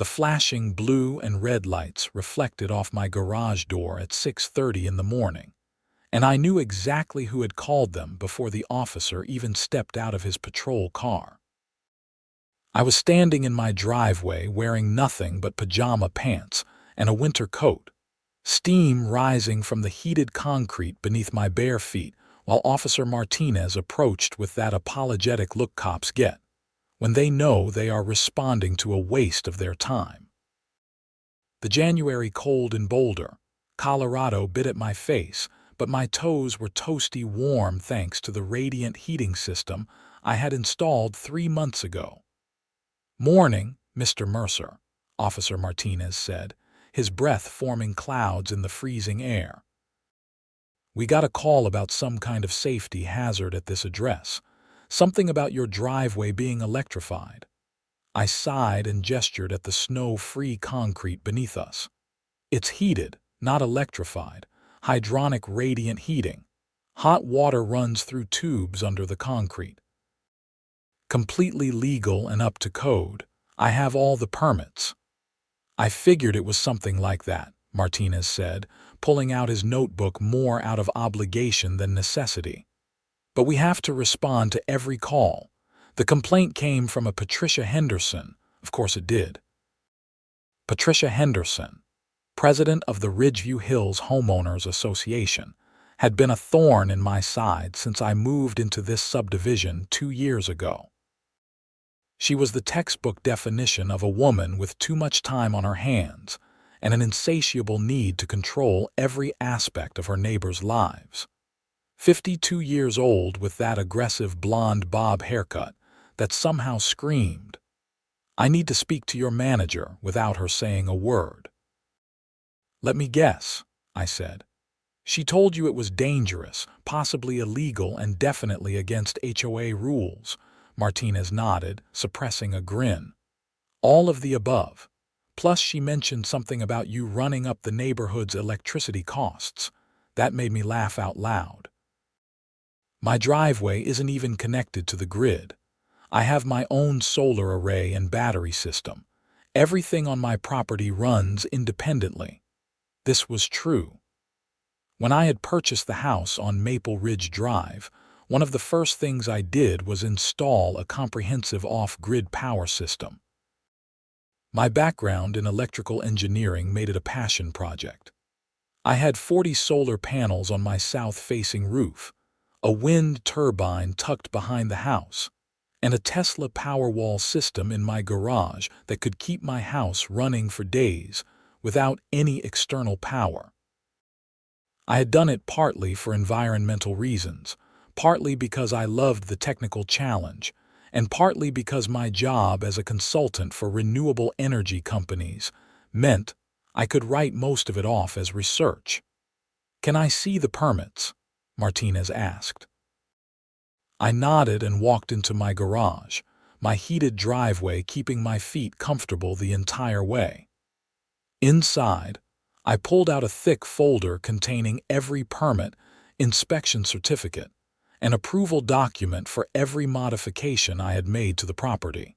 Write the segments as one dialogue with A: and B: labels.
A: The flashing blue and red lights reflected off my garage door at 6:30 in the morning, and I knew exactly who had called them before the officer even stepped out of his patrol car. I was standing in my driveway wearing nothing but pajama pants and a winter coat, steam rising from the heated concrete beneath my bare feet while Officer Martinez approached with that apologetic look cops get when they know they are responding to a waste of their time. The January cold in Boulder, Colorado bit at my face, but my toes were toasty warm thanks to the radiant heating system I had installed 3 months ago. "Morning, Mr. Mercer," Officer Martinez said, his breath forming clouds in the freezing air. "We got a call about some kind of safety hazard at this address, something about your driveway being electrified." I sighed and gestured at the snow-free concrete beneath us. "It's heated, not electrified. Hydronic radiant heating. Hot water runs through tubes under the concrete. Completely legal and up to code. I have all the permits." "I figured it was something like that," Martinez said, pulling out his notebook more out of obligation than necessity. "But we have to respond to every call. The complaint came from a Patricia Henderson." Of course it did. Patricia Henderson, president of the Ridgeview Hills Homeowners Association, had been a thorn in my side since I moved into this subdivision 2 years ago. She was the textbook definition of a woman with too much time on her hands and an insatiable need to control every aspect of her neighbors' lives. 52 years old with that aggressive blonde bob haircut that somehow screamed, "I need to speak to your manager," without her saying a word. "Let me guess," I said. "She told you it was dangerous, possibly illegal, and definitely against HOA rules." Martinez nodded, suppressing a grin. "All of the above. Plus she mentioned something about you running up the neighborhood's electricity costs. That made me laugh out loud. My driveway isn't even connected to the grid. I have my own solar array and battery system. Everything on my property runs independently." This was true. When I had purchased the house on Maple Ridge Drive, one of the first things I did was install a comprehensive off-grid power system. My background in electrical engineering made it a passion project. I had 40 solar panels on my south-facing roof, a wind turbine tucked behind the house, and a Tesla Powerwall system in my garage that could keep my house running for days without any external power. I had done it partly for environmental reasons, partly because I loved the technical challenge, and partly because my job as a consultant for renewable energy companies meant I could write most of it off as research. "Can I see the permits?" Martinez asked. I nodded and walked into my garage, my heated driveway keeping my feet comfortable the entire way. Inside, I pulled out a thick folder containing every permit, inspection certificate, and approval document for every modification I had made to the property.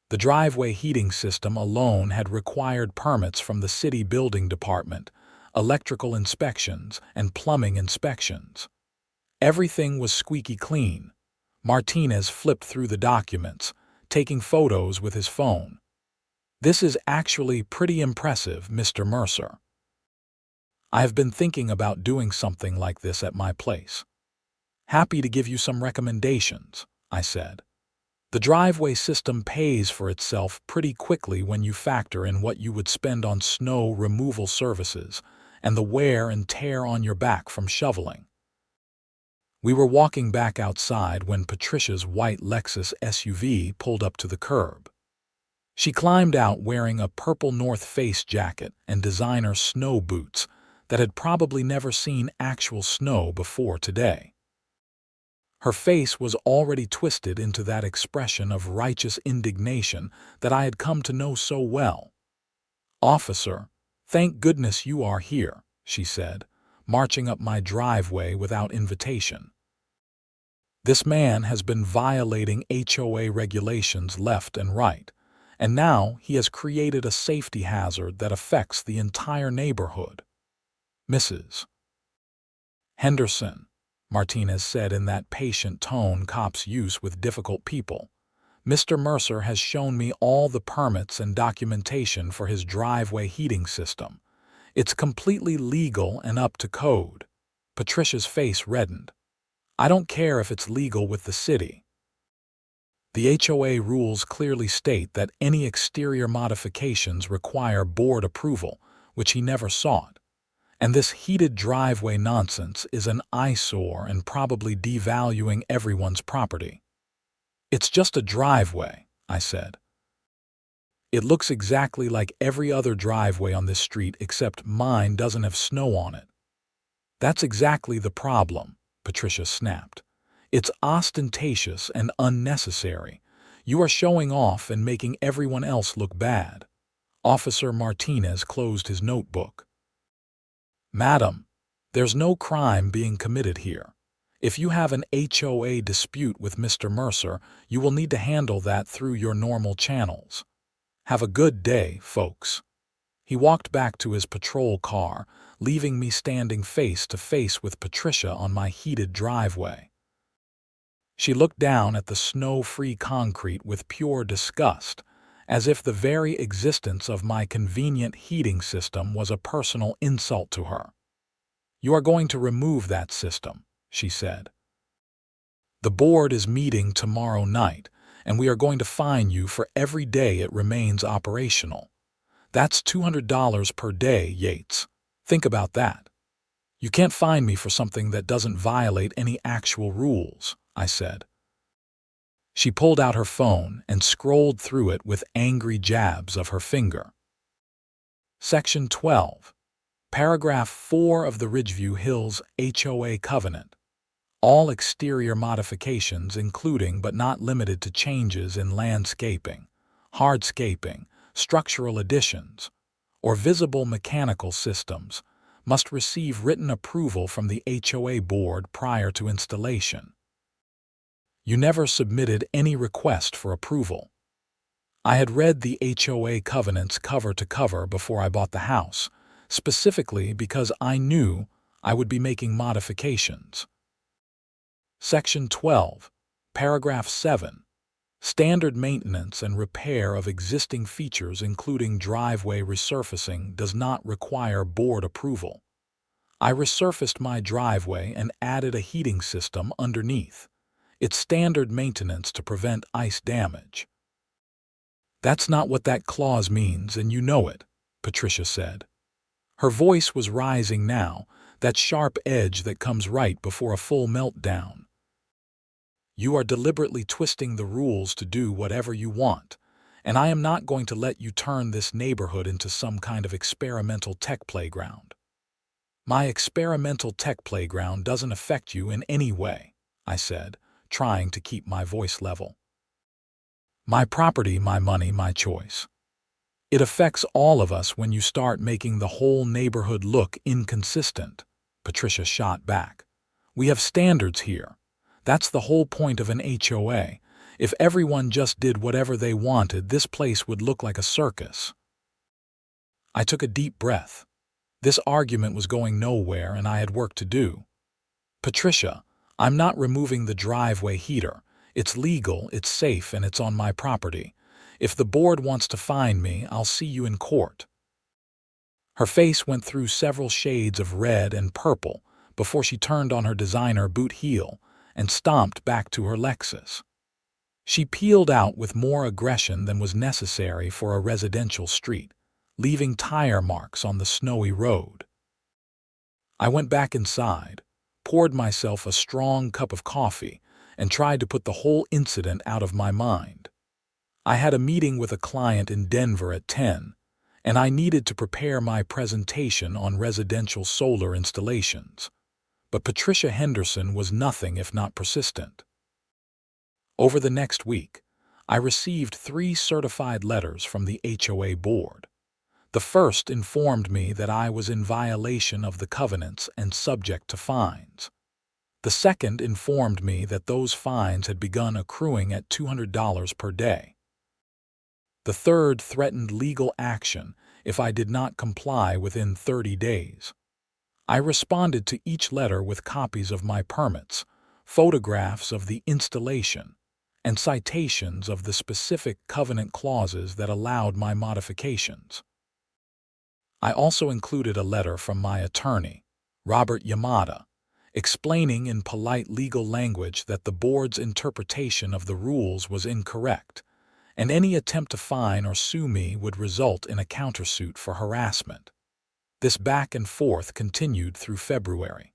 A: The driveway heating system alone had required permits from the city building department, electrical inspections, and plumbing inspections. Everything was squeaky clean. Martinez flipped through the documents, taking photos with his phone. "This is actually pretty impressive, Mr. Mercer. I have been thinking about doing something like this at my place." "Happy to give you some recommendations," I said. "The driveway system pays for itself pretty quickly when you factor in what you would spend on snow removal services and the wear and tear on your back from shoveling." We were walking back outside when Patricia's white Lexus SUV pulled up to the curb. She climbed out wearing a purple North Face jacket and designer snow boots that had probably never seen actual snow before today. Her face was already twisted into that expression of righteous indignation that I had come to know so well. "Officer, thank goodness you are here," she said, marching up my driveway without invitation. "This man has been violating HOA regulations left and right, and now he has created a safety hazard that affects the entire neighborhood. Mrs. Henderson, Martinez said in that patient tone cops use with difficult people, Mr. Mercer has shown me all the permits and documentation for his driveway heating system. It's completely legal and up to code. Patricia's face reddened. I don't care if it's legal with the city. The HOA rules clearly state that any exterior modifications require board approval, which he never sought. And this heated driveway nonsense is an eyesore and probably devaluing everyone's property. It's just a driveway, I said. It looks exactly like every other driveway on this street except mine doesn't have snow on it. That's exactly the problem, Patricia snapped. It's ostentatious and unnecessary. You are showing off and making everyone else look bad. Officer Martinez closed his notebook. Madam, there's no crime being committed here. If you have an HOA dispute with Mr. Mercer, you will need to handle that through your normal channels. Have a good day, folks. He walked back to his patrol car, leaving me standing face to face with Patricia on my heated driveway. She looked down at the snow-free concrete with pure disgust, as if the very existence of my convenient heating system was a personal insult to her. You are going to remove that system, she said. The board is meeting tomorrow night, and we are going to fine you for every day it remains operational. That's $200 per day, Yates. Think about that. You can't fine me for something that doesn't violate any actual rules, I said. She pulled out her phone and scrolled through it with angry jabs of her finger. Section 12. Paragraph 4 of the Ridgeview Hills HOA Covenant. All exterior modifications including but not limited to changes in landscaping, hardscaping, structural additions, or visible mechanical systems must receive written approval from the HOA board prior to installation. You never submitted any request for approval. I had read the HOA covenants cover to cover before I bought the house, specifically because I knew I would be making modifications. Section 12, Paragraph 7. Standard maintenance and repair of existing features including driveway resurfacing does not require board approval. I resurfaced my driveway and added a heating system underneath. It's standard maintenance to prevent ice damage. That's not what that clause means, and you know it, Patricia said. Her voice was rising now, that sharp edge that comes right before a full meltdown. You are deliberately twisting the rules to do whatever you want, and I am not going to let you turn this neighborhood into some kind of experimental tech playground. My experimental tech playground doesn't affect you in any way, I said, trying to keep my voice level. My property, my money, my choice. It affects all of us when you start making the whole neighborhood look inconsistent, Patricia shot back. We have standards here. That's the whole point of an HOA. If everyone just did whatever they wanted, this place would look like a circus. I took a deep breath. This argument was going nowhere and I had work to do. Patricia, I'm not removing the driveway heater. It's legal, it's safe, and it's on my property. If the board wants to fine me, I'll see you in court. Her face went through several shades of red and purple before she turned on her designer boot heel and stomped back to her Lexus. She peeled out with more aggression than was necessary for a residential street, leaving tire marks on the snowy road. I went back inside, poured myself a strong cup of coffee, and tried to put the whole incident out of my mind. I had a meeting with a client in Denver at 10, and I needed to prepare my presentation on residential solar installations. But Patricia Henderson was nothing if not persistent. Over the next week, I received 3 certified letters from the HOA board. The first informed me that I was in violation of the covenants and subject to fines. The second informed me that those fines had begun accruing at $200 per day. The third threatened legal action if I did not comply within 30 days. I responded to each letter with copies of my permits, photographs of the installation, and citations of the specific covenant clauses that allowed my modifications. I also included a letter from my attorney, Robert Yamada, explaining in polite legal language that the board's interpretation of the rules was incorrect, and any attempt to fine or sue me would result in a countersuit for harassment. This back and forth continued through February.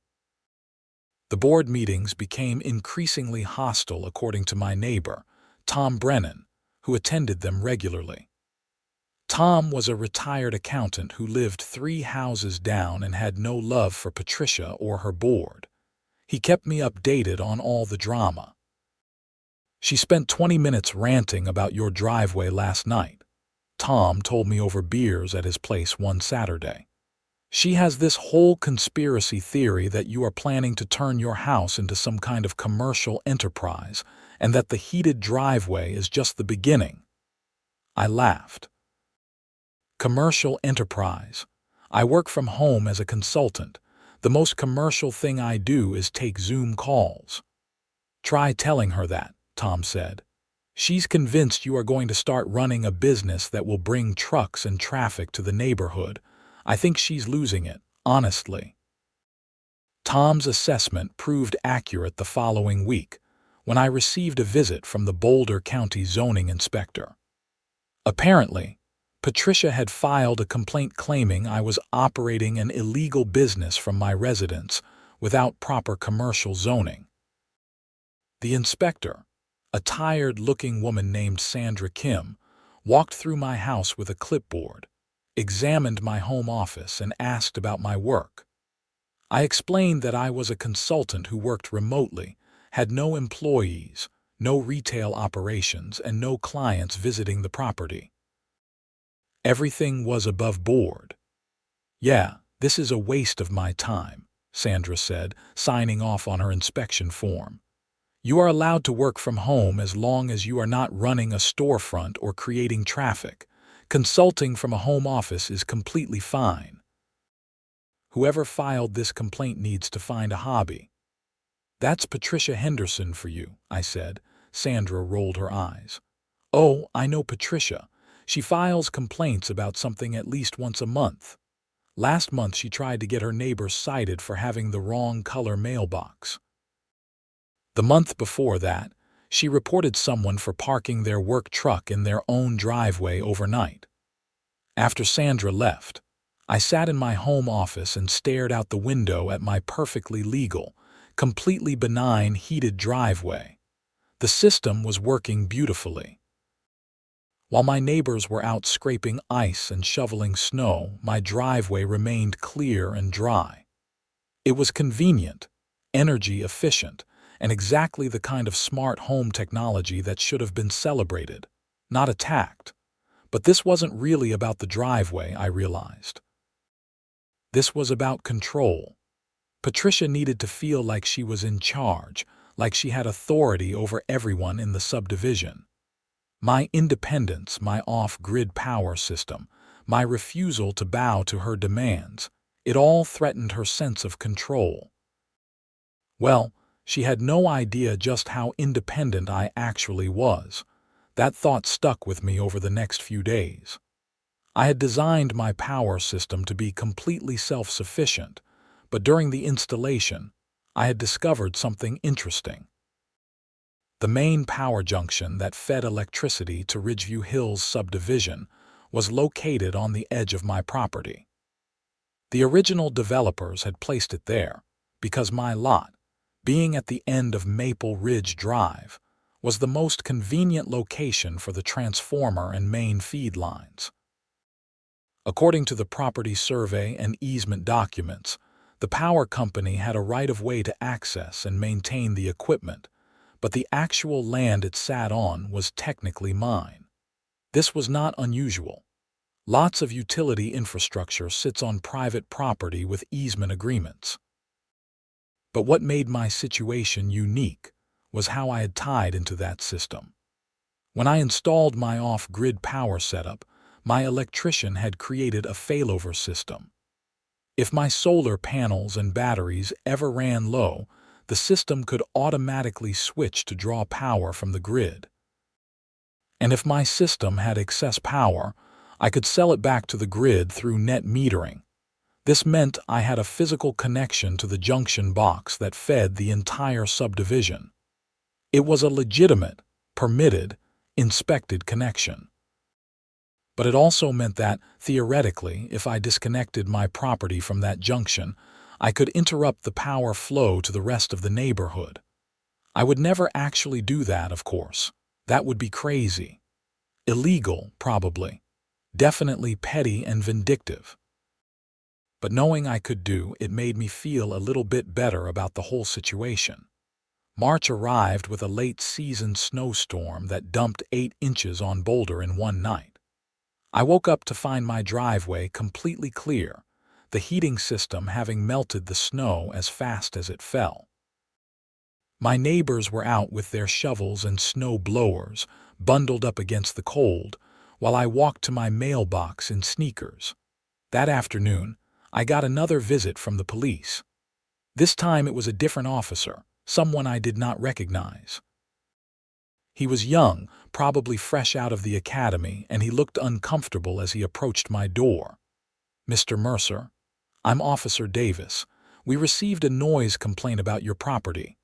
A: The board meetings became increasingly hostile according to my neighbor, Tom Brennan, who attended them regularly. Tom was a retired accountant who lived 3 houses down and had no love for Patricia or her board. He kept me updated on all the drama. "She spent 20 minutes ranting about your driveway last night," Tom told me over beers at his place one Saturday. "She has this whole conspiracy theory that you are planning to turn your house into some kind of commercial enterprise and that the heated driveway is just the beginning." I laughed. Commercial enterprise. I work from home as a consultant. The most commercial thing I do is take Zoom calls. "Try telling her that," Tom said. "She's convinced you are going to start running a business that will bring trucks and traffic to the neighborhood. I think she's losing it, honestly." Tom's assessment proved accurate the following week, when I received a visit from the Boulder County zoning inspector. Apparently, Patricia had filed a complaint claiming I was operating an illegal business from my residence without proper commercial zoning. The inspector, a tired-looking woman named Sandra Kim, walked through my house with a clipboard, examined my home office, and asked about my work. I explained that I was a consultant who worked remotely, had no employees, no retail operations, and no clients visiting the property. Everything was above board. "Yeah, this is a waste of my time," Sandra said, signing off on her inspection form. "You are allowed to work from home as long as you are not running a storefront or creating traffic. Consulting from a home office is completely fine. Whoever filed this complaint needs to find a hobby." "That's Patricia Henderson for you," I said. Sandra rolled her eyes. "Oh, I know Patricia. She files complaints about something at least once a month. Last month she tried to get her neighbor cited for having the wrong color mailbox. The month before that, she reported someone for parking their work truck in their own driveway overnight." After Sandra left, I sat in my home office and stared out the window at my perfectly legal, completely benign heated driveway. The system was working beautifully. While my neighbors were out scraping ice and shoveling snow, my driveway remained clear and dry. It was convenient, energy efficient, and exactly the kind of smart home technology that should have been celebrated, not attacked. But this wasn't really about the driveway, I realized. This was about control. Patricia needed to feel like she was in charge, like she had authority over everyone in the subdivision. My independence, my off-grid power system, my refusal to bow to her demands, it all threatened her sense of control. Well, she had no idea just how independent I actually was. That thought stuck with me over the next few days. I had designed my power system to be completely self-sufficient, but during the installation, I had discovered something interesting. The main power junction that fed electricity to Ridgeview Hills subdivision was located on the edge of my property. The original developers had placed it there because my lot, being at the end of Maple Ridge Drive, was the most convenient location for the transformer and main feed lines. According to the property survey and easement documents, the power company had a right-of-way to access and maintain the equipment, but the actual land it sat on was technically mine. This was not unusual. Lots of utility infrastructure sits on private property with easement agreements. But what made my situation unique was how I had tied into that system. When I installed my off-grid power setup, my electrician had created a failover system. If my solar panels and batteries ever ran low, the system could automatically switch to draw power from the grid. And if my system had excess power, I could sell it back to the grid through net metering. This meant I had a physical connection to the junction box that fed the entire subdivision. It was a legitimate, permitted, inspected connection. But it also meant that, theoretically, if I disconnected my property from that junction, I could interrupt the power flow to the rest of the neighborhood. I would never actually do that, of course. That would be crazy. Illegal, probably. Definitely petty and vindictive. But knowing I could do it made me feel a little bit better about the whole situation. March arrived with a late-season snowstorm that dumped 8 inches on Boulder in one night. I woke up to find my driveway completely clear, the heating system having melted the snow as fast as it fell. My neighbors were out with their shovels and snow blowers, bundled up against the cold, while I walked to my mailbox in sneakers. That afternoon, I got another visit from the police. This time it was a different officer, someone I did not recognize. He was young, probably fresh out of the academy, and he looked uncomfortable as he approached my door. "Mr. Mercer, I'm Officer Davis. We received a noise complaint about your property."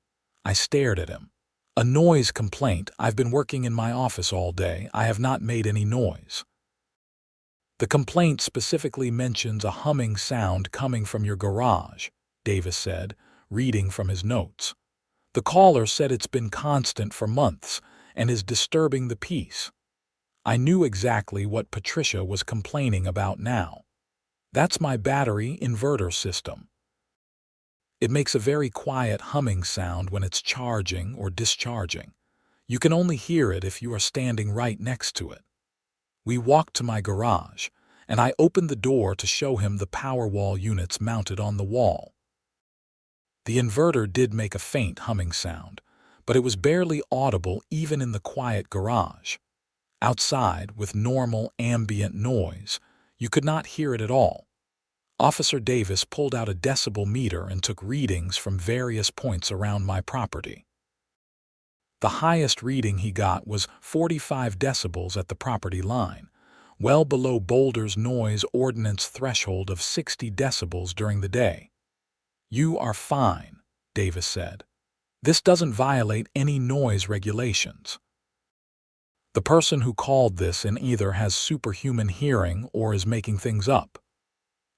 A: I stared at him. "A noise complaint? I've been working in my office all day. I have not made any noise." "The complaint specifically mentions a humming sound coming from your garage," Davis said, reading from his notes. "The caller said it's been constant for months and is disturbing the peace." I knew exactly what Patricia was complaining about now. "That's my battery inverter system. It makes a very quiet humming sound when it's charging or discharging. You can only hear it if you are standing right next to it." We walked to my garage, and I opened the door to show him the Powerwall units mounted on the wall. The inverter did make a faint humming sound, but it was barely audible even in the quiet garage. Outside, with normal ambient noise, you could not hear it at all. Officer Davis pulled out a decibel meter and took readings from various points around my property. The highest reading he got was 45 decibels at the property line, well below Boulder's noise ordinance threshold of 60 decibels during the day. "You are fine," Davis said. "This doesn't violate any noise regulations." The person who called this in either has superhuman hearing or is making things up.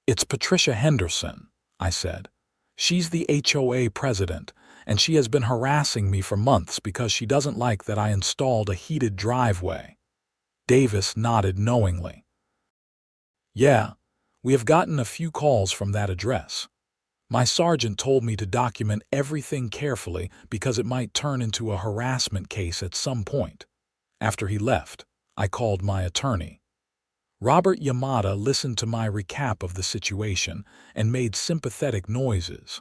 A: "It's Patricia Henderson," I said. "She's the HOA president, and she has been harassing me for months because she doesn't like that I installed a heated driveway." Davis nodded knowingly. "Yeah, we have gotten a few calls from that address. My sergeant told me to document everything carefully because it might turn into a harassment case at some point." After he left, I called my attorney. Robert Yamada listened to my recap of the situation and made sympathetic noises.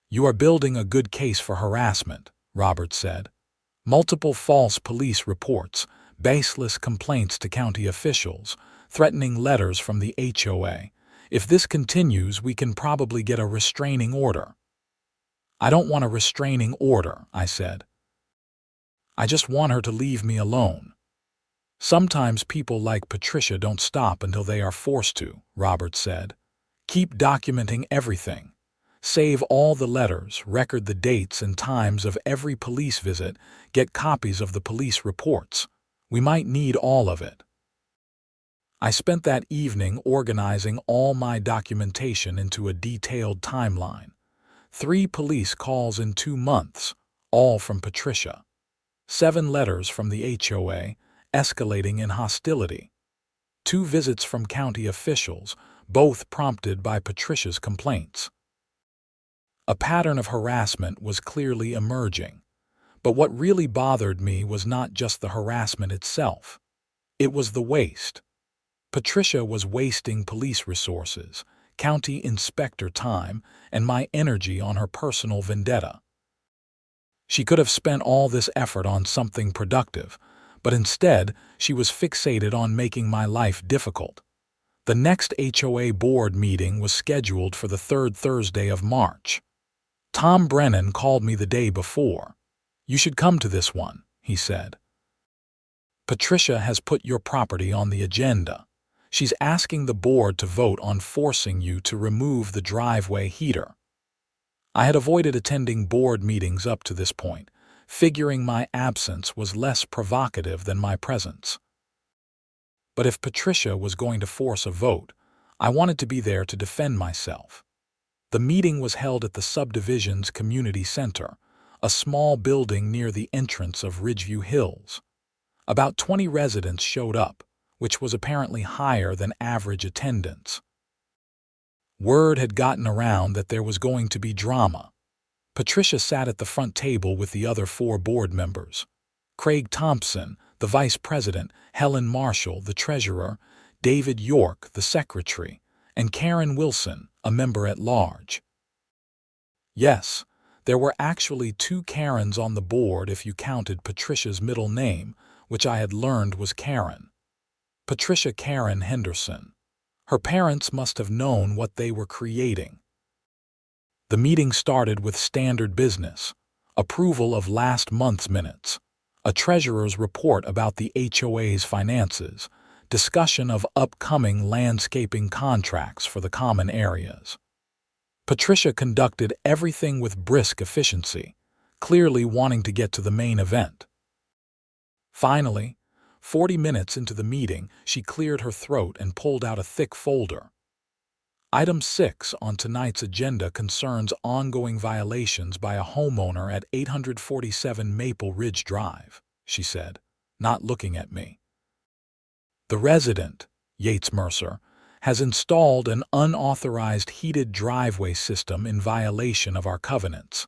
A: "You are building a good case for harassment," Robert said. "Multiple false police reports, baseless complaints to county officials, threatening letters from the HOA. If this continues, we can probably get a restraining order." "I don't want a restraining order," I said. "I just want her to leave me alone." "Sometimes people like Patricia don't stop until they are forced to," Robert said. "Keep documenting everything. Save all the letters, record the dates and times of every police visit, get copies of the police reports. We might need all of it." I spent that evening organizing all my documentation into a detailed timeline. 3 police calls in 2 months, all from Patricia. 7 letters from the HOA, escalating in hostility. 2 visits from county officials, both prompted by Patricia's complaints. A pattern of harassment was clearly emerging, but what really bothered me was not just the harassment itself. It was the waste. Patricia was wasting police resources, county inspector time, and my energy on her personal vendetta. She could have spent all this effort on something productive, but instead she was fixated on making my life difficult. The next HOA board meeting was scheduled for the third Thursday of March. Tom Brennan called me the day before. "You should come to this one," he said. "Patricia has put your property on the agenda. She's asking the board to vote on forcing you to remove the driveway heater." I had avoided attending board meetings up to this point, figuring my absence was less provocative than my presence. But if Patricia was going to force a vote, I wanted to be there to defend myself. The meeting was held at the Subdivision's Community Center, a small building near the entrance of Ridgeview Hills. About 20 residents showed up, which was apparently higher than average attendance. Word had gotten around that there was going to be drama. Patricia sat at the front table with the other 4 board members: Craig Thompson, the vice president, Helen Marshall, the treasurer, David York, the secretary, and Karen Wilson, a member at large. Yes, there were actually 2 Karens on the board if you counted Patricia's middle name, which I had learned was Karen. Patricia Karen Henderson. Her parents must have known what they were creating. The meeting started with standard business: approval of last month's minutes, a treasurer's report about the HOA's finances, discussion of upcoming landscaping contracts for the common areas. Patricia conducted everything with brisk efficiency, clearly wanting to get to the main event. Finally, 40 minutes into the meeting, she cleared her throat and pulled out a thick folder. Item 6 on tonight's agenda concerns ongoing violations by a homeowner at 847 Maple Ridge Drive, she said, not looking at me. The resident, Yates Mercer, has installed an unauthorized heated driveway system in violation of our covenants.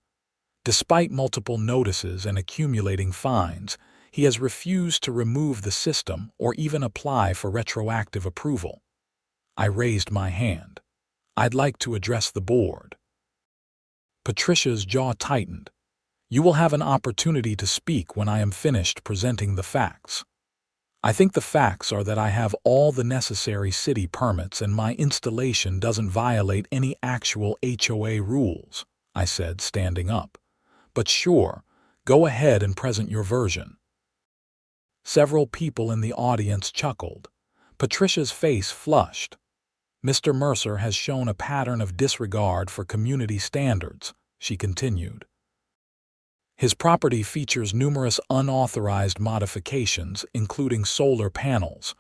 A: Despite multiple notices and accumulating fines, he has refused to remove the system or even apply for retroactive approval. I raised my hand. "I'd like to address the board." Patricia's jaw tightened. "You will have an opportunity to speak when I am finished presenting the facts. I think the facts are that I have all the necessary city permits and my installation doesn't violate any actual HOA rules," I said, standing up. "But sure, go ahead and present your version." Several people in the audience chuckled. Patricia's face flushed. "Mr. Mercer has shown a pattern of disregard for community standards," she continued. "His property features numerous unauthorized modifications, including solar panels,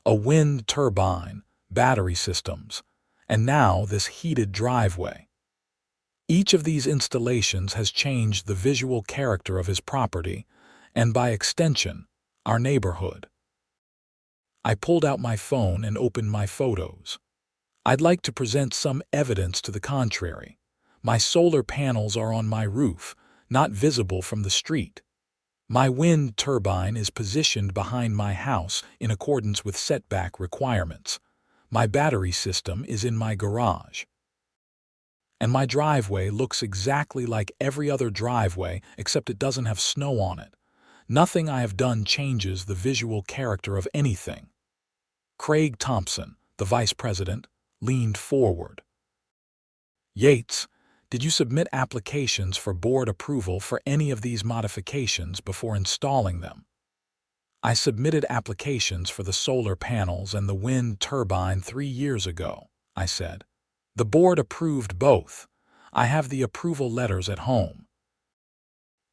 A: a wind turbine, battery systems, and now this heated driveway. Each of these installations has changed the visual character of his property and, by extension, our neighborhood." I pulled out my phone and opened my photos. "I'd like to present some evidence to the contrary. My solar panels are on my roof, not visible from the street. My wind turbine is positioned behind my house in accordance with setback requirements. My battery system is in my garage. And my driveway looks exactly like every other driveway except it doesn't have snow on it. Nothing I have done changes the visual character of anything." Craig Thompson, the vice president, leaned forward. "Yates, did you submit applications for board approval for any of these modifications before installing them?" "I submitted applications for the solar panels and the wind turbine 3 years ago," I said. "The board approved both. I have the approval letters at home.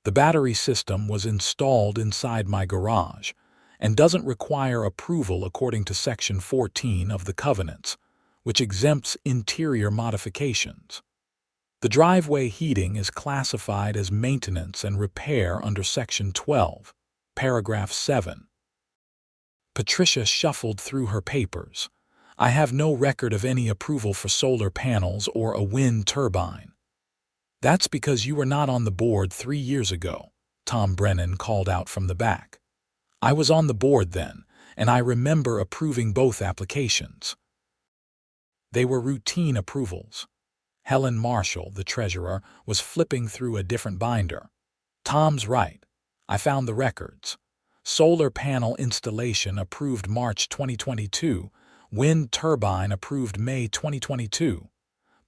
A: The battery system was installed inside my garage and doesn't require approval according to Section 14 of the covenants, which exempts interior modifications. The driveway heating is classified as maintenance and repair under Section 12, Paragraph 7. Patricia shuffled through her papers. "I have no record of any approval for solar panels or a wind turbine." "That's because you were not on the board 3 years ago," Tom Brennan called out from the back. "I was on the board then, and I remember approving both applications. They were routine approvals." Helen Marshall, the treasurer, was flipping through a different binder. "Tom's right. I found the records. Solar panel installation approved March 2022. Wind turbine approved May 2022.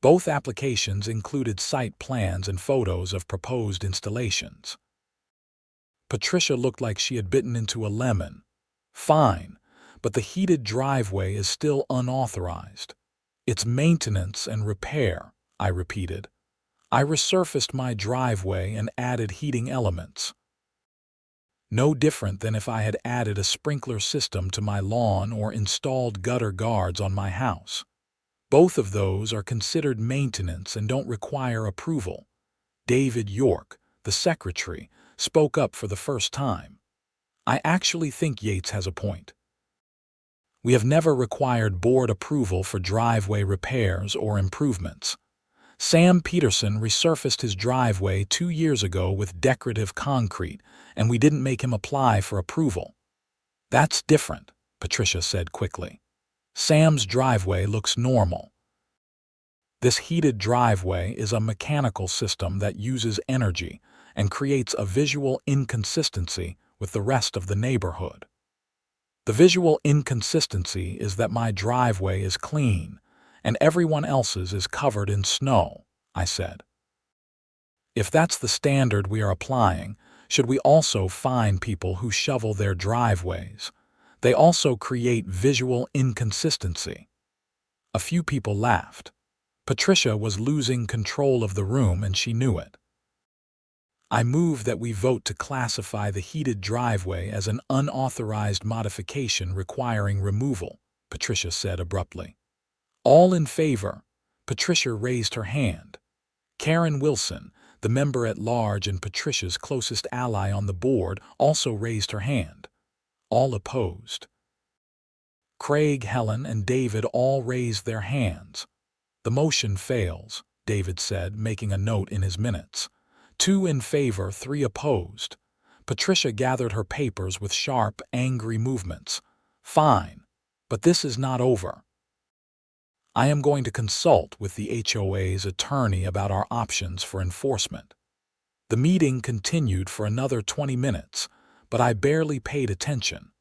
A: Both applications included site plans and photos of proposed installations. Patricia looked like she had bitten into a lemon. Fine, but the heated driveway is still unauthorized. It's maintenance and repair, I repeated. I resurfaced my driveway and added heating elements. No different than if I had added a sprinkler system to my lawn or installed gutter guards on my house. Both of those are considered maintenance and don't require approval. David York, the secretary, spoke up for the first time. I actually think Yates has a point. We have never required board approval for driveway repairs or improvements. Sam Peterson resurfaced his driveway 2 years ago with decorative concrete, and we didn't make him apply for approval. That's different, Patricia said quickly. Sam's driveway looks normal. This heated driveway is a mechanical system that uses energy and creates a visual inconsistency with the rest of the neighborhood. The visual inconsistency is that my driveway is clean and everyone else's is covered in snow, I said. If that's the standard we are applying, should we also fine people who shovel their driveways? They also create visual inconsistency. A few people laughed. Patricia was losing control of the room and she knew it. I move that we vote to classify the heated driveway as an unauthorized modification requiring removal, Patricia said abruptly. All in favor? Patricia raised her hand. Karen Wilson, the member-at-large and Patricia's closest ally on the board, also raised her hand. All opposed. Craig, Helen, and David all raised their hands. The motion fails, David said, making a note in his minutes. 2 in favor, 3 opposed. Patricia gathered her papers with sharp, angry movements. Fine, but this is not over. I am going to consult with the HOA's attorney about our options for enforcement. The meeting continued for another 20 minutes, but I barely paid attention.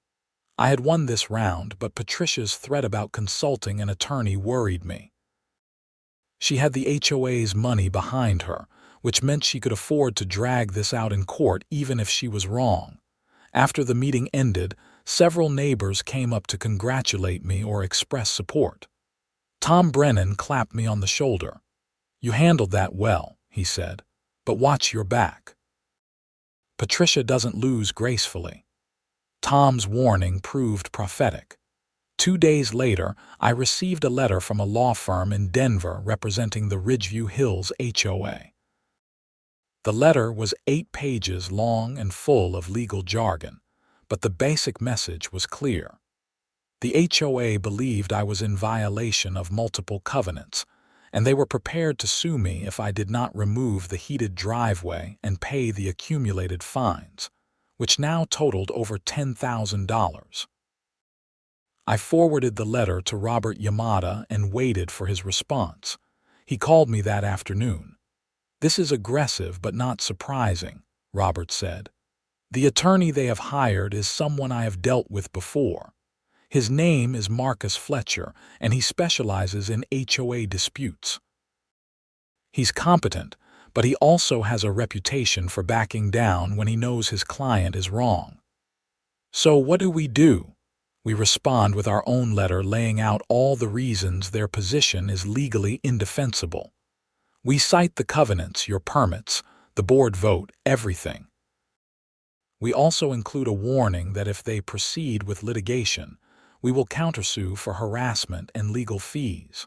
A: I had won this round, but Patricia's threat about consulting an attorney worried me. She had the HOA's money behind her, which meant she could afford to drag this out in court even if she was wrong. After the meeting ended, several neighbors came up to congratulate me or express support. Tom Brennan clapped me on the shoulder. You handled that well, he said, but watch your back. Patricia doesn't lose gracefully. Tom's warning proved prophetic. 2 days later, I received a letter from a law firm in Denver representing the Ridgeview Hills HOA. The letter was 8 pages long and full of legal jargon, but the basic message was clear. The HOA believed I was in violation of multiple covenants, and they were prepared to sue me if I did not remove the heated driveway and pay the accumulated fines, which now totaled over $10,000. I forwarded the letter to Robert Yamada and waited for his response. He called me that afternoon. This is aggressive but not surprising, Robert said. The attorney they have hired is someone I have dealt with before. His name is Marcus Fletcher, and he specializes in HOA disputes. He's competent, but he also has a reputation for backing down when he knows his client is wrong. So what do? We respond with our own letter laying out all the reasons their position is legally indefensible. We cite the covenants, your permits, the board vote, everything. We also include a warning that if they proceed with litigation, we will countersue for harassment and legal fees.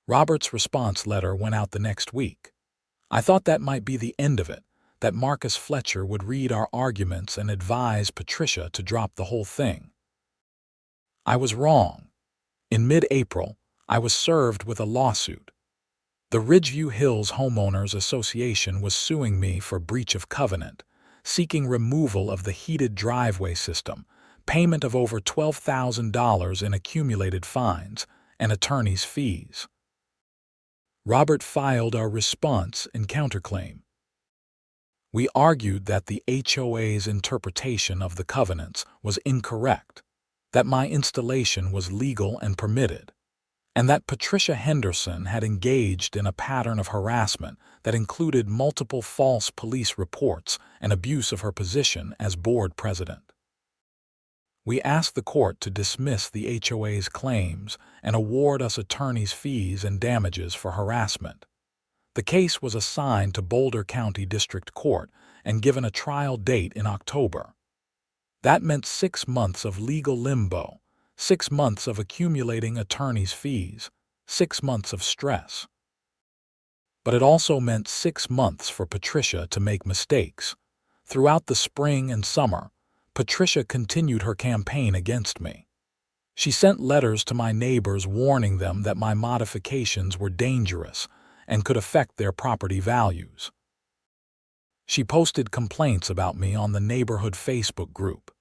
A: Robert's response letter went out the next week. I thought that might be the end of it, that Marcus Fletcher would read our arguments and advise Patricia to drop the whole thing. I was wrong. In mid-April, I was served with a lawsuit. The Ridgeview Hills Homeowners Association was suing me for breach of covenant, seeking removal of the heated driveway system, payment of over $12,000 in accumulated fines, and attorney's fees. Robert filed our response and counterclaim. We argued that the HOA's interpretation of the covenants was incorrect, that my installation was legal and permitted, and that Patricia Henderson had engaged in a pattern of harassment that included multiple false police reports and abuse of her position as board president. We asked the court to dismiss the HOA's claims and award us attorney's fees and damages for harassment. The case was assigned to Boulder County District Court and given a trial date in October. That meant 6 months of legal limbo, 6 months of accumulating attorney's fees, 6 months of stress. But it also meant 6 months for Patricia to make mistakes. Throughout the spring and summer, Patricia continued her campaign against me. She sent letters to my neighbors warning them that my modifications were dangerous and could affect their property values. She posted complaints about me on the neighborhood Facebook group.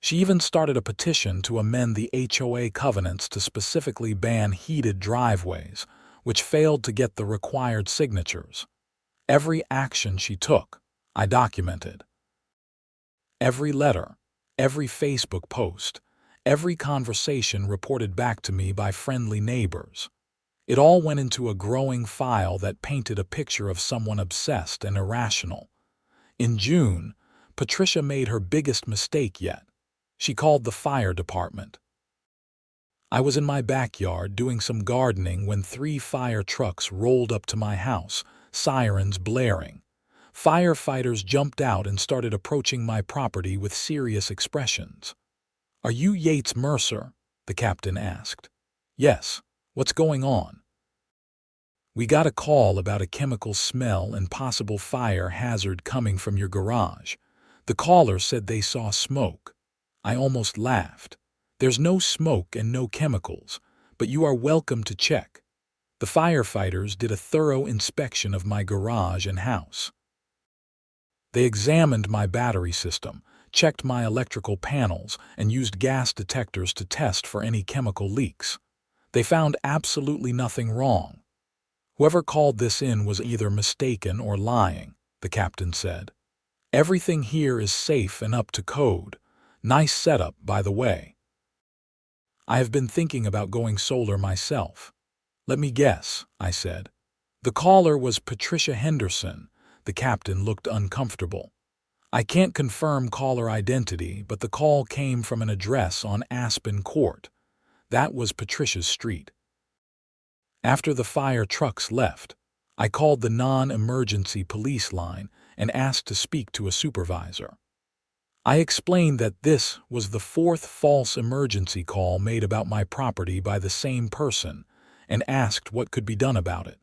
A: She even started a petition to amend the HOA covenants to specifically ban heated driveways, which failed to get the required signatures. Every action she took, I documented. Every letter, every Facebook post, every conversation reported back to me by friendly neighbors. It all went into a growing file that painted a picture of someone obsessed and irrational. In June, Patricia made her biggest mistake yet. She called the fire department. I was in my backyard doing some gardening when 3 fire trucks rolled up to my house, sirens blaring. Firefighters jumped out and started approaching my property with serious expressions. "Are you Yates Mercer?" the captain asked. "Yes. What's going on?" "We got a call about a chemical smell and possible fire hazard coming from your garage. The caller said they saw smoke." I almost laughed. "There's no smoke and no chemicals, but you are welcome to check." The firefighters did a thorough inspection of my garage and house. They examined my battery system, checked my electrical panels, and used gas detectors to test for any chemical leaks. They found absolutely nothing wrong. "Whoever called this in was either mistaken or lying," the captain said. "Everything here is safe and up to code. Nice setup, by the way." "I have been thinking about going solar myself." "Let me guess," I said. "The caller was Patricia Henderson." The captain looked uncomfortable. "I can't confirm caller identity, but the call came from an address on Aspen Court. That was Patricia's street." After the fire trucks left, I called the non-emergency police line and asked to speak to a supervisor. I explained that this was the 4th false emergency call made about my property by the same person and asked what could be done about it.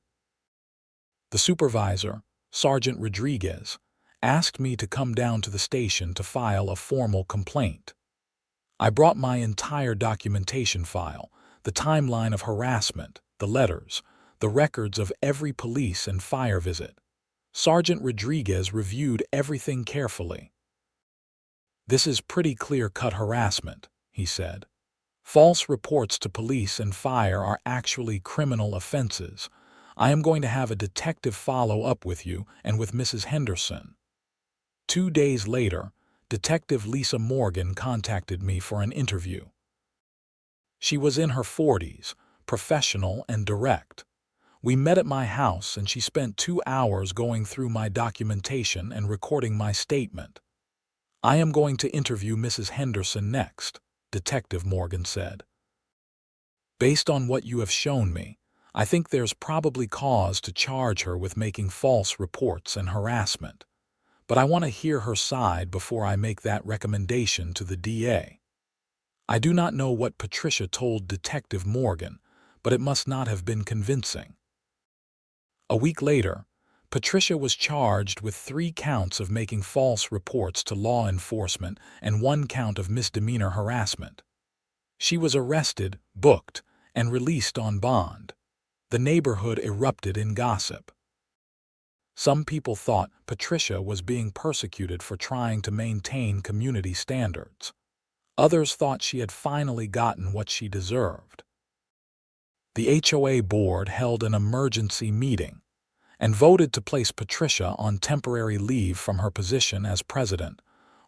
A: The supervisor, Sergeant Rodriguez, asked me to come down to the station to file a formal complaint. I brought my entire documentation file, the timeline of harassment, the letters, the records of every police and fire visit. Sergeant Rodriguez reviewed everything carefully. "This is pretty clear-cut harassment," he said. "False reports to police and fire are actually criminal offenses. I am going to have a detective follow up with you and with Mrs. Henderson." 2 days later, Detective Lisa Morgan contacted me for an interview. She was in her 40s, professional and direct. We met at my house and she spent 2 hours going through my documentation and recording my statement. "I am going to interview Mrs. Henderson next," Detective Morgan said. "Based on what you have shown me, I think there's probably cause to charge her with making false reports and harassment. But I want to hear her side before I make that recommendation to the DA." I do not know what Patricia told Detective Morgan, but it must not have been convincing. A week later, Patricia was charged with 3 counts of making false reports to law enforcement and 1 count of misdemeanor harassment. She was arrested, booked, and released on bond. The neighborhood erupted in gossip. Some people thought Patricia was being persecuted for trying to maintain community standards. Others thought she had finally gotten what she deserved. The HOA board held an emergency meeting, and voted to place Patricia on temporary leave from her position as president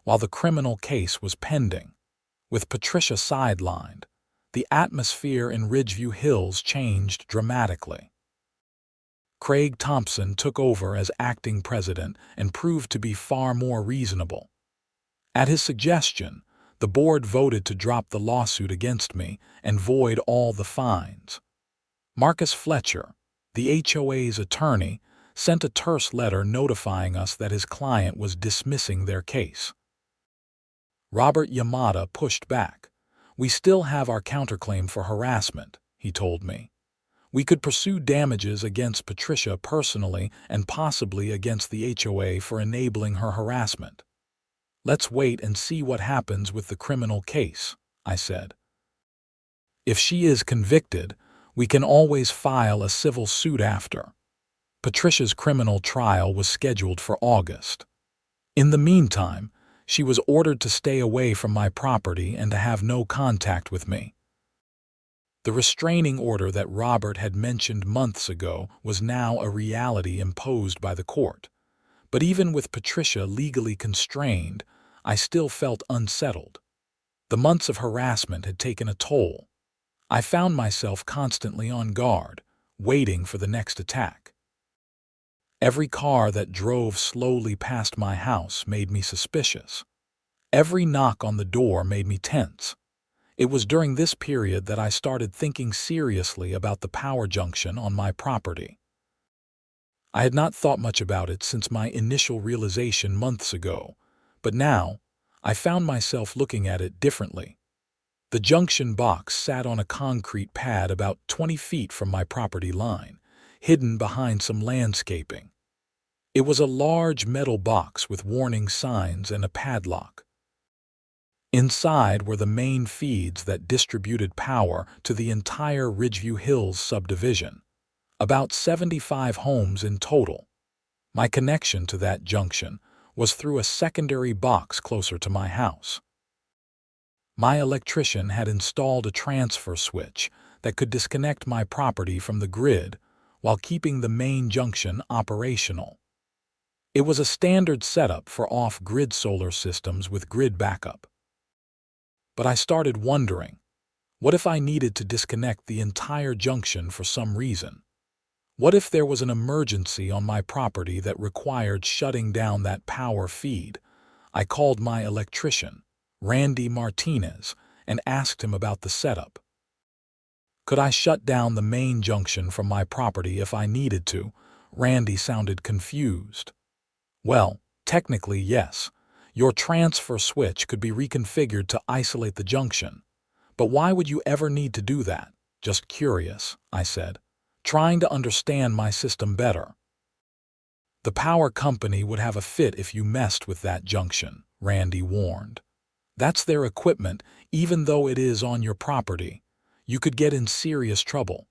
A: while the criminal case was pending. With Patricia sidelined, the atmosphere in Ridgeview Hills changed dramatically. Craig Thompson took over as acting president and proved to be far more reasonable. At his suggestion, the board voted to drop the lawsuit against me and void all the fines. Marcus Fletcher, the HOA's attorney, sent a terse letter notifying us that his client was dismissing their case. Robert Yamada pushed back. "We still have our counterclaim for harassment," he told me. "We could pursue damages against Patricia personally and possibly against the HOA for enabling her harassment." "Let's wait and see what happens with the criminal case," I said. "If she is convicted, we can always file a civil suit after." Patricia's criminal trial was scheduled for August. In the meantime, she was ordered to stay away from my property and to have no contact with me. The restraining order that Robert had mentioned months ago was now a reality imposed by the court. But even with Patricia legally constrained, I still felt unsettled. The months of harassment had taken a toll. I found myself constantly on guard, waiting for the next attack. Every car that drove slowly past my house made me suspicious. Every knock on the door made me tense. It was during this period that I started thinking seriously about the power junction on my property. I had not thought much about it since my initial realization months ago, but now I found myself looking at it differently. The junction box sat on a concrete pad about 20 feet from my property line, hidden behind some landscaping. It was a large metal box with warning signs and a padlock. Inside were the main feeds that distributed power to the entire Ridgeview Hills subdivision, about 75 homes in total. My connection to that junction was through a secondary box closer to my house. My electrician had installed a transfer switch that could disconnect my property from the grid while keeping the main junction operational. It was a standard setup for off-grid solar systems with grid backup. But I started wondering, what if I needed to disconnect the entire junction for some reason? What if there was an emergency on my property that required shutting down that power feed? I called my electrician, Randy Martinez, and asked him about the setup. Could I shut down the main junction from my property if I needed to? Randy sounded confused. "Well, technically yes. Your transfer switch could be reconfigured to isolate the junction. But why would you ever need to do that?" "Just curious," I said, trying to understand my system better. "The power company would have a fit if you messed with that junction," Randy warned. "That's their equipment, even though it is on your property. You could get in serious trouble."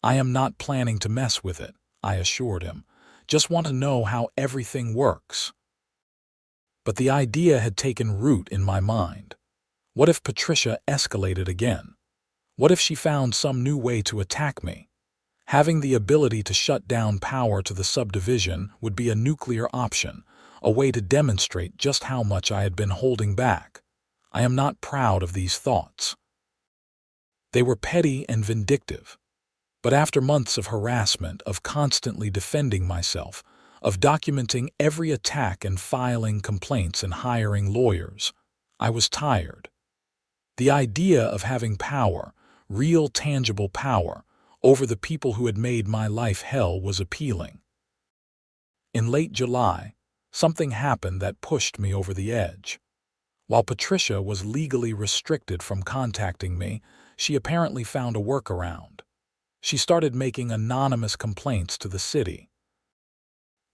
A: "I am not planning to mess with it," I assured him. "Just want to know how everything works." But the idea had taken root in my mind. What if Patricia escalated again? What if she found some new way to attack me? Having the ability to shut down power to the subdivision would be a nuclear option, a way to demonstrate just how much I had been holding back. I am not proud of these thoughts. They were petty and vindictive. But after months of harassment, of constantly defending myself, of documenting every attack and filing complaints and hiring lawyers, I was tired. The idea of having power, real tangible power, over the people who had made my life hell was appealing. In late July, something happened that pushed me over the edge. While Patricia was legally restricted from contacting me, she apparently found a workaround. She started making anonymous complaints to the city.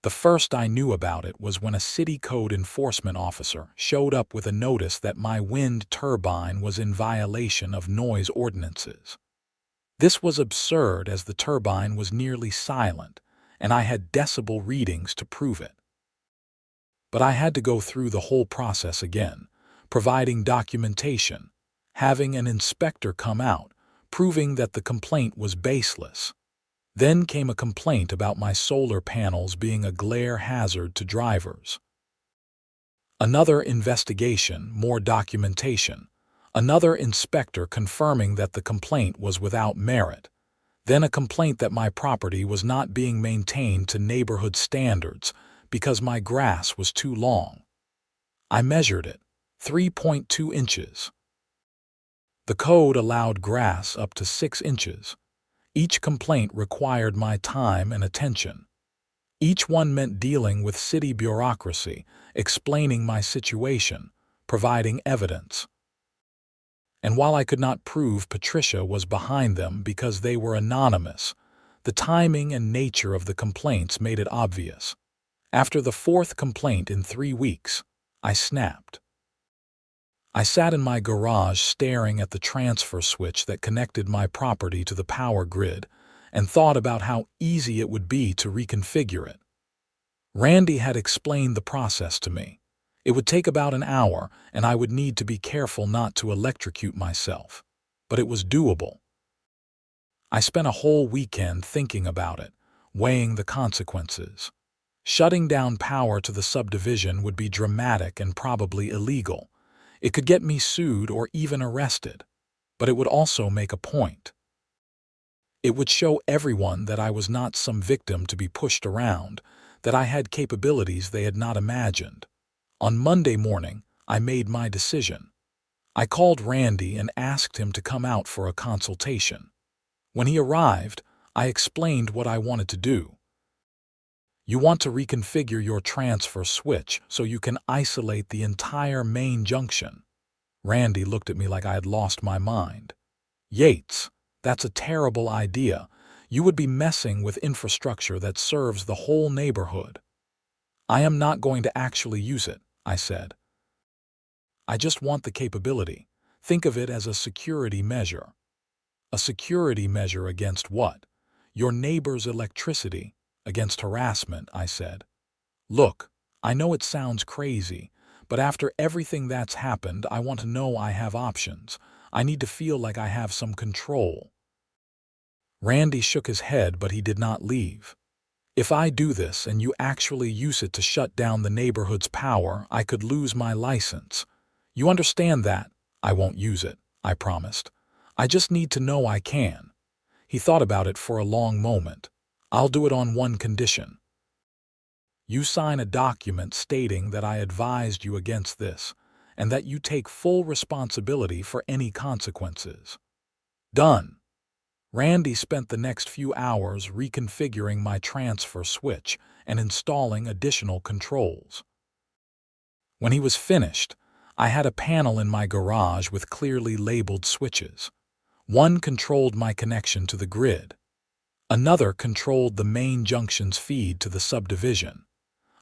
A: The first I knew about it was when a city code enforcement officer showed up with a notice that my wind turbine was in violation of noise ordinances. This was absurd as the turbine was nearly silent, and I had decibel readings to prove it. But I had to go through the whole process again, providing documentation, having an inspector come out, proving that the complaint was baseless. Then came a complaint about my solar panels being a glare hazard to drivers. Another investigation, more documentation. Another inspector confirming that the complaint was without merit. Then a complaint that my property was not being maintained to neighborhood standards because my grass was too long. I measured it, 3.2 inches. The code allowed grass up to 6 inches. Each complaint required my time and attention. Each one meant dealing with city bureaucracy, explaining my situation, providing evidence. And while I could not prove Patricia was behind them because they were anonymous, the timing and nature of the complaints made it obvious. After the fourth complaint in 3 weeks, I snapped. I sat in my garage staring at the transfer switch that connected my property to the power grid and thought about how easy it would be to reconfigure it. Randy had explained the process to me. It would take about an hour, and I would need to be careful not to electrocute myself. But it was doable. I spent a whole weekend thinking about it, weighing the consequences. Shutting down power to the subdivision would be dramatic and probably illegal. It could get me sued or even arrested. But it would also make a point. It would show everyone that I was not some victim to be pushed around, that I had capabilities they had not imagined. On Monday morning, I made my decision. I called Randy and asked him to come out for a consultation. When he arrived, I explained what I wanted to do. You want to reconfigure your transfer switch so you can isolate the entire main junction. Randy looked at me like I had lost my mind. Yates, that's a terrible idea. You would be messing with infrastructure that serves the whole neighborhood. I am not going to actually use it, I said. I just want the capability. Think of it as a security measure. A security measure against what? Your neighbor's electricity. Against harassment, I said. Look, I know it sounds crazy, but after everything that's happened, I want to know I have options. I need to feel like I have some control. Randy shook his head, but he did not leave. If I do this and you actually use it to shut down the neighborhood's power, I could lose my license. You understand that? I won't use it, I promised. I just need to know I can. He thought about it for a long moment. I'll do it on one condition. You sign a document stating that I advised you against this, and that you take full responsibility for any consequences. Done. Randy spent the next few hours reconfiguring my transfer switch and installing additional controls. When he was finished, I had a panel in my garage with clearly labeled switches. One controlled my connection to the grid. Another controlled the main junction's feed to the subdivision.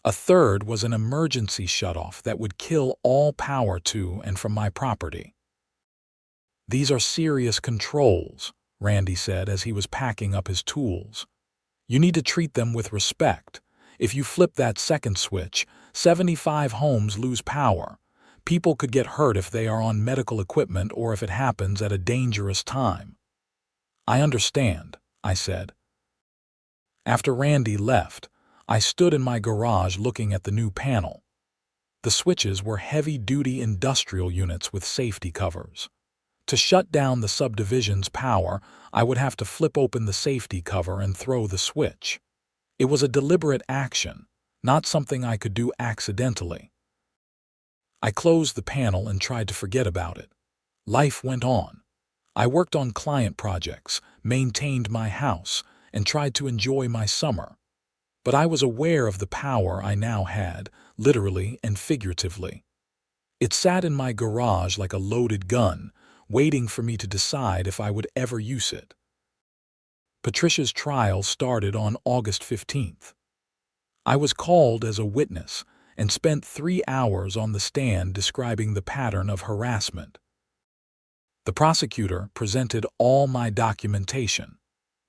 A: A third was an emergency shutoff that would kill all power to and from my property. These are serious controls, Randy said as he was packing up his tools. You need to treat them with respect. If you flip that second switch, 75 homes lose power. People could get hurt if they are on medical equipment or if it happens at a dangerous time. I understand, I said. After Randy left, I stood in my garage looking at the new panel. The switches were heavy-duty industrial units with safety covers. To shut down the subdivision's power, I would have to flip open the safety cover and throw the switch. It was a deliberate action, not something I could do accidentally. I closed the panel and tried to forget about it. Life went on. I worked on client projects, maintained my house, and tried to enjoy my summer. But I was aware of the power I now had, literally and figuratively. It sat in my garage like a loaded gun, waiting for me to decide if I would ever use it. Patricia's trial started on August 15th. I was called as a witness and spent 3 hours on the stand describing the pattern of harassment. The prosecutor presented all my documentation,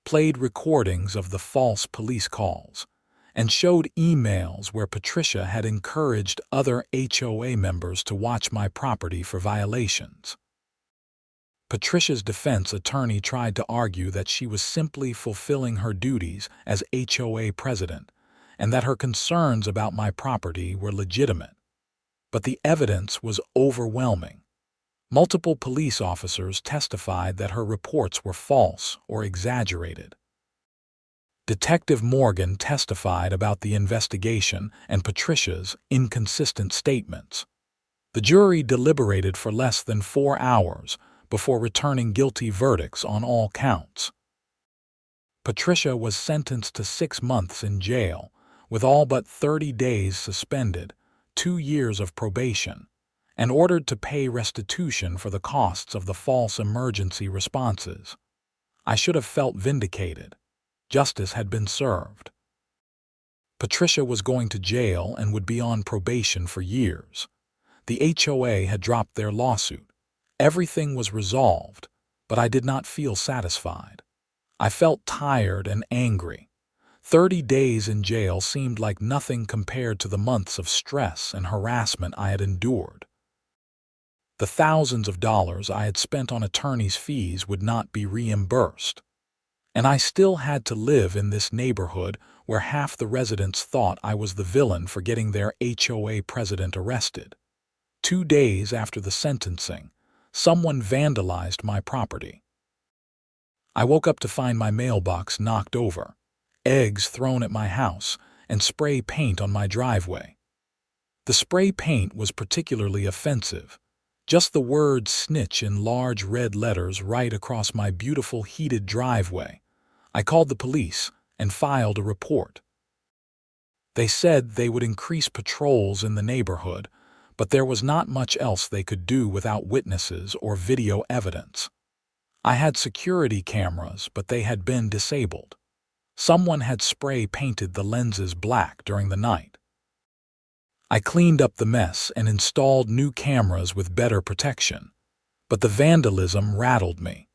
A: played recordings of the false police calls, and showed emails where Patricia had encouraged other HOA members to watch my property for violations. Patricia's defense attorney tried to argue that she was simply fulfilling her duties as HOA president and that her concerns about my property were legitimate. But the evidence was overwhelming. Multiple police officers testified that her reports were false or exaggerated. Detective Morgan testified about the investigation and Patricia's inconsistent statements. The jury deliberated for less than 4 hours before returning guilty verdicts on all counts. Patricia was sentenced to 6 months in jail, with all but 30 days suspended, 2 years of probation, and ordered to pay restitution for the costs of the false emergency responses. I should have felt vindicated. Justice had been served. Patricia was going to jail and would be on probation for years. The HOA had dropped their lawsuit. Everything was resolved, but I did not feel satisfied. I felt tired and angry. 30 days in jail seemed like nothing compared to the months of stress and harassment I had endured. The thousands of dollars I had spent on attorney's fees would not be reimbursed. And I still had to live in this neighborhood where half the residents thought I was the villain for getting their HOA president arrested. 2 days after the sentencing, someone vandalized my property. I woke up to find my mailbox knocked over, eggs thrown at my house, and spray paint on my driveway. The spray paint was particularly offensive. Just the word snitch in large red letters right across my beautiful heated driveway. I called the police and filed a report. They said they would increase patrols in the neighborhood, but there was not much else they could do without witnesses or video evidence. I had security cameras, but they had been disabled. Someone had spray painted the lenses black during the night. I cleaned up the mess and installed new cameras with better protection, but the vandalism rattled me.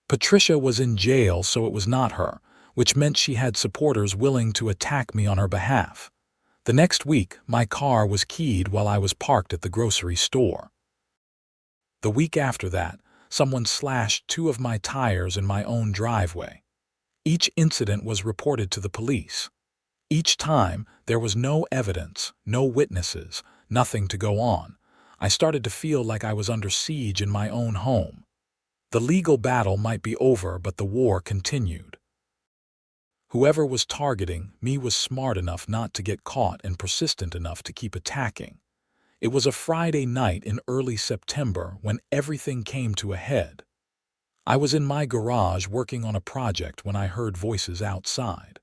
A: Patricia was in jail, so it was not her, which meant she had supporters willing to attack me on her behalf. The next week, my car was keyed while I was parked at the grocery store. The week after that, someone slashed 2 of my tires in my own driveway. Each incident was reported to the police. Each time, there was no evidence, no witnesses, nothing to go on. I started to feel like I was under siege in my own home. The legal battle might be over, but the war continued. Whoever was targeting me was smart enough not to get caught and persistent enough to keep attacking. It was a Friday night in early September when everything came to a head. I was in my garage working on a project when I heard voices outside.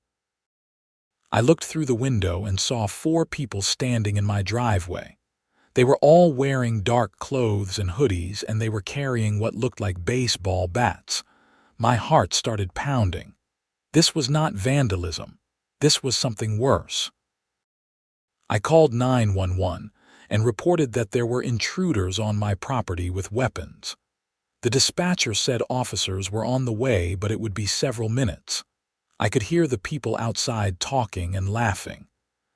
A: I looked through the window and saw 4 people standing in my driveway. They were all wearing dark clothes and hoodies, and they were carrying what looked like baseball bats. My heart started pounding. This was not vandalism. This was something worse. I called 911 and reported that there were intruders on my property with weapons. The dispatcher said officers were on the way, but it would be several minutes. I could hear the people outside talking and laughing.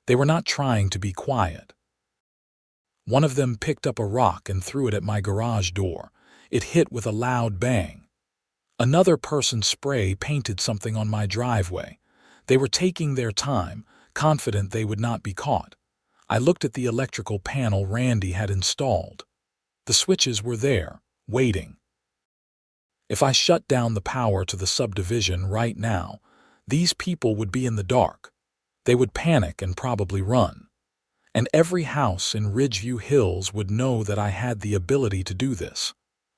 A: They were not trying to be quiet. One of them picked up a rock and threw it at my garage door. It hit with a loud bang. Another person spray painted something on my driveway. They were taking their time, confident they would not be caught. I looked at the electrical panel Randy had installed. The switches were there, waiting. If I shut down the power to the subdivision right now, these people would be in the dark. They would panic and probably run. And every house in Ridgeview Hills would know that I had the ability to do this.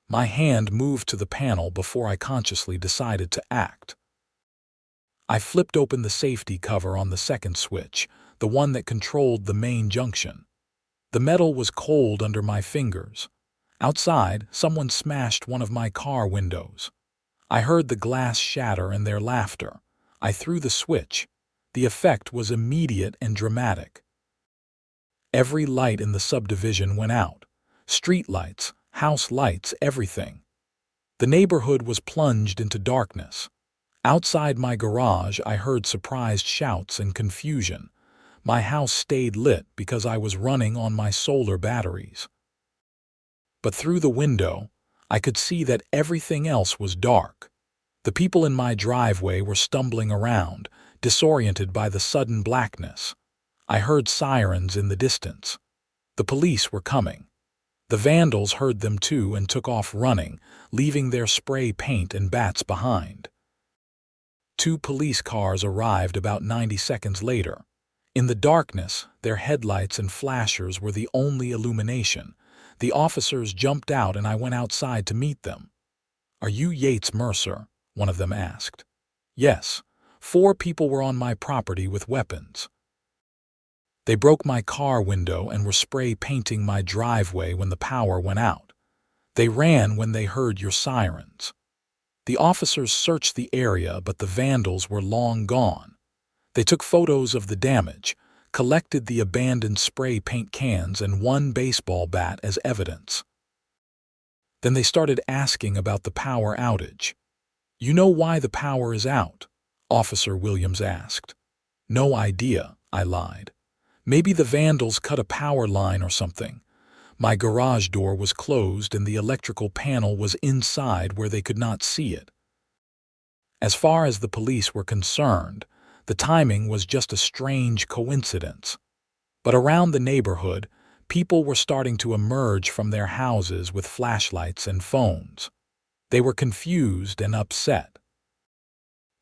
A: My hand moved to the panel before I consciously decided to act. I flipped open the safety cover on the second switch, the one that controlled the main junction. The metal was cold under my fingers. Outside, someone smashed one of my car windows. I heard the glass shatter and their laughter. I threw the switch. The effect was immediate and dramatic. Every light in the subdivision went out. Street lights, house lights, everything. The neighborhood was plunged into darkness. Outside my garage, I heard surprised shouts and confusion. My house stayed lit because I was running on my solar batteries. But through the window, I could see that everything else was dark. The people in my driveway were stumbling around, disoriented by the sudden blackness. I heard sirens in the distance. The police were coming. The vandals heard them too and took off running, leaving their spray paint and bats behind. 2 police cars arrived about 90 seconds later. In the darkness, their headlights and flashers were the only illumination. The officers jumped out and I went outside to meet them. "Are you Yates Mercer?" one of them asked. "Yes. 4 people were on my property with weapons. They broke my car window and were spray painting my driveway when the power went out. They ran when they heard your sirens." The officers searched the area, but the vandals were long gone. They took photos of the damage, collected the abandoned spray paint cans and 1 baseball bat as evidence. Then they started asking about the power outage. "You know why the power is out?" Officer Williams asked. "No idea," I lied. "Maybe the vandals cut a power line or something. My garage door was closed and the electrical panel was inside where they could not see it." As far as the police were concerned, the timing was just a strange coincidence. But around the neighborhood, people were starting to emerge from their houses with flashlights and phones. They were confused and upset.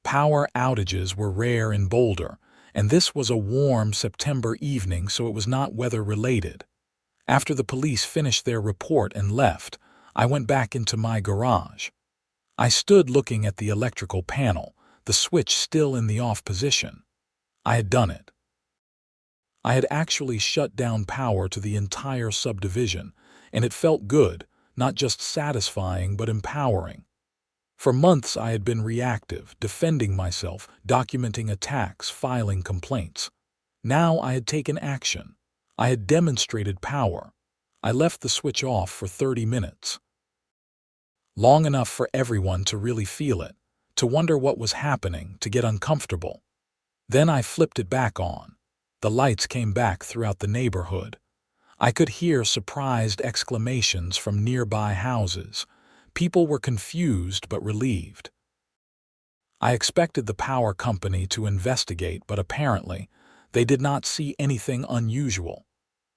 A: Power outages were rare in Boulder, and this was a warm September evening, so it was not weather-related. After the police finished their report and left, I went back into my garage. I stood looking at the electrical panel, the switch still in the off position. I had done it. I had actually shut down power to the entire subdivision, and it felt good, not just satisfying but empowering. For months I had been reactive, defending myself, documenting attacks, filing complaints. Now I had taken action. I had demonstrated power. I left the switch off for 30 minutes. Long enough for everyone to really feel it, to wonder what was happening, to get uncomfortable. Then I flipped it back on. The lights came back throughout the neighborhood. I could hear surprised exclamations from nearby houses. People were confused but relieved. I expected the power company to investigate, but apparently, they did not see anything unusual.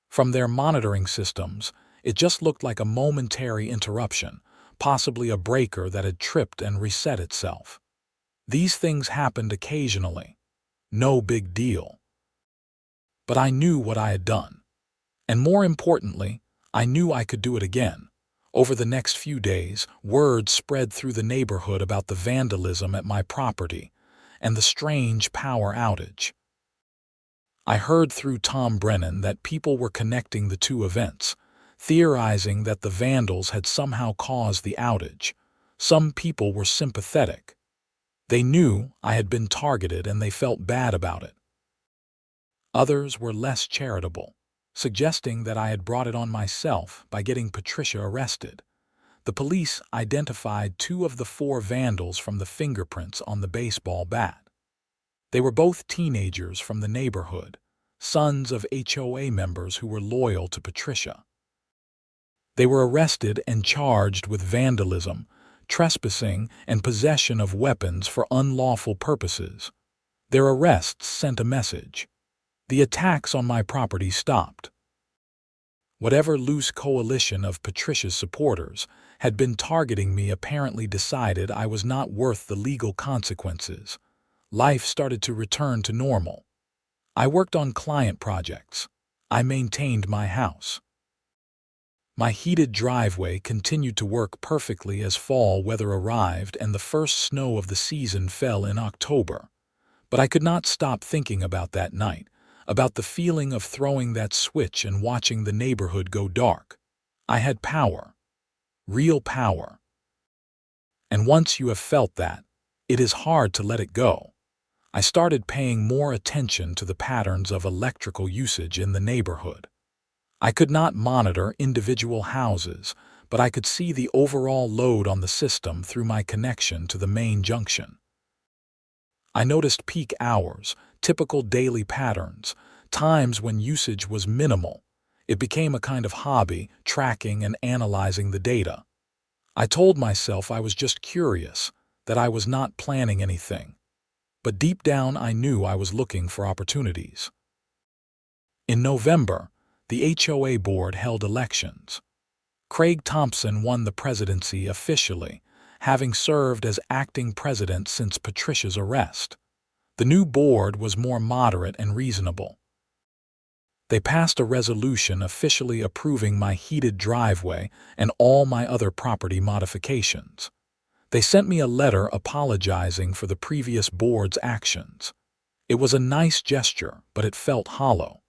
A: From their monitoring systems, it just looked like a momentary interruption, possibly a breaker that had tripped and reset itself. These things happened occasionally. No big deal. But I knew what I had done. And more importantly, I knew I could do it again. Over the next few days, word spread through the neighborhood about the vandalism at my property and the strange power outage. I heard through Tom Brennan that people were connecting the 2 events, theorizing that the vandals had somehow caused the outage. Some people were sympathetic. They knew I had been targeted and they felt bad about it. Others were less charitable, suggesting that I had brought it on myself by getting Patricia arrested. The police identified 2 of the 4 vandals from the fingerprints on the baseball bat. They were both teenagers from the neighborhood, sons of HOA members who were loyal to Patricia. They were arrested and charged with vandalism, trespassing, and possession of weapons for unlawful purposes. Their arrests sent a message. The attacks on my property stopped. Whatever loose coalition of Patricia's supporters had been targeting me apparently decided I was not worth the legal consequences. Life started to return to normal. I worked on client projects. I maintained my house. My heated driveway continued to work perfectly as fall weather arrived and the first snow of the season fell in October. But I could not stop thinking about that night, about the feeling of throwing that switch and watching the neighborhood go dark. I had power. Real power. And once you have felt that, it is hard to let it go. I started paying more attention to the patterns of electrical usage in the neighborhood. I could not monitor individual houses, but I could see the overall load on the system through my connection to the main junction. I noticed peak hours, typical daily patterns, times when usage was minimal. It became a kind of hobby, tracking and analyzing the data. I told myself I was just curious, that I was not planning anything. But deep down I knew I was looking for opportunities. In November, the HOA board held elections. Craig Thompson won the presidency officially, having served as acting president since Patricia's arrest. The new board was more moderate and reasonable. They passed a resolution officially approving my heated driveway and all my other property modifications. They sent me a letter apologizing for the previous board's actions. It was a nice gesture, but it felt hollow.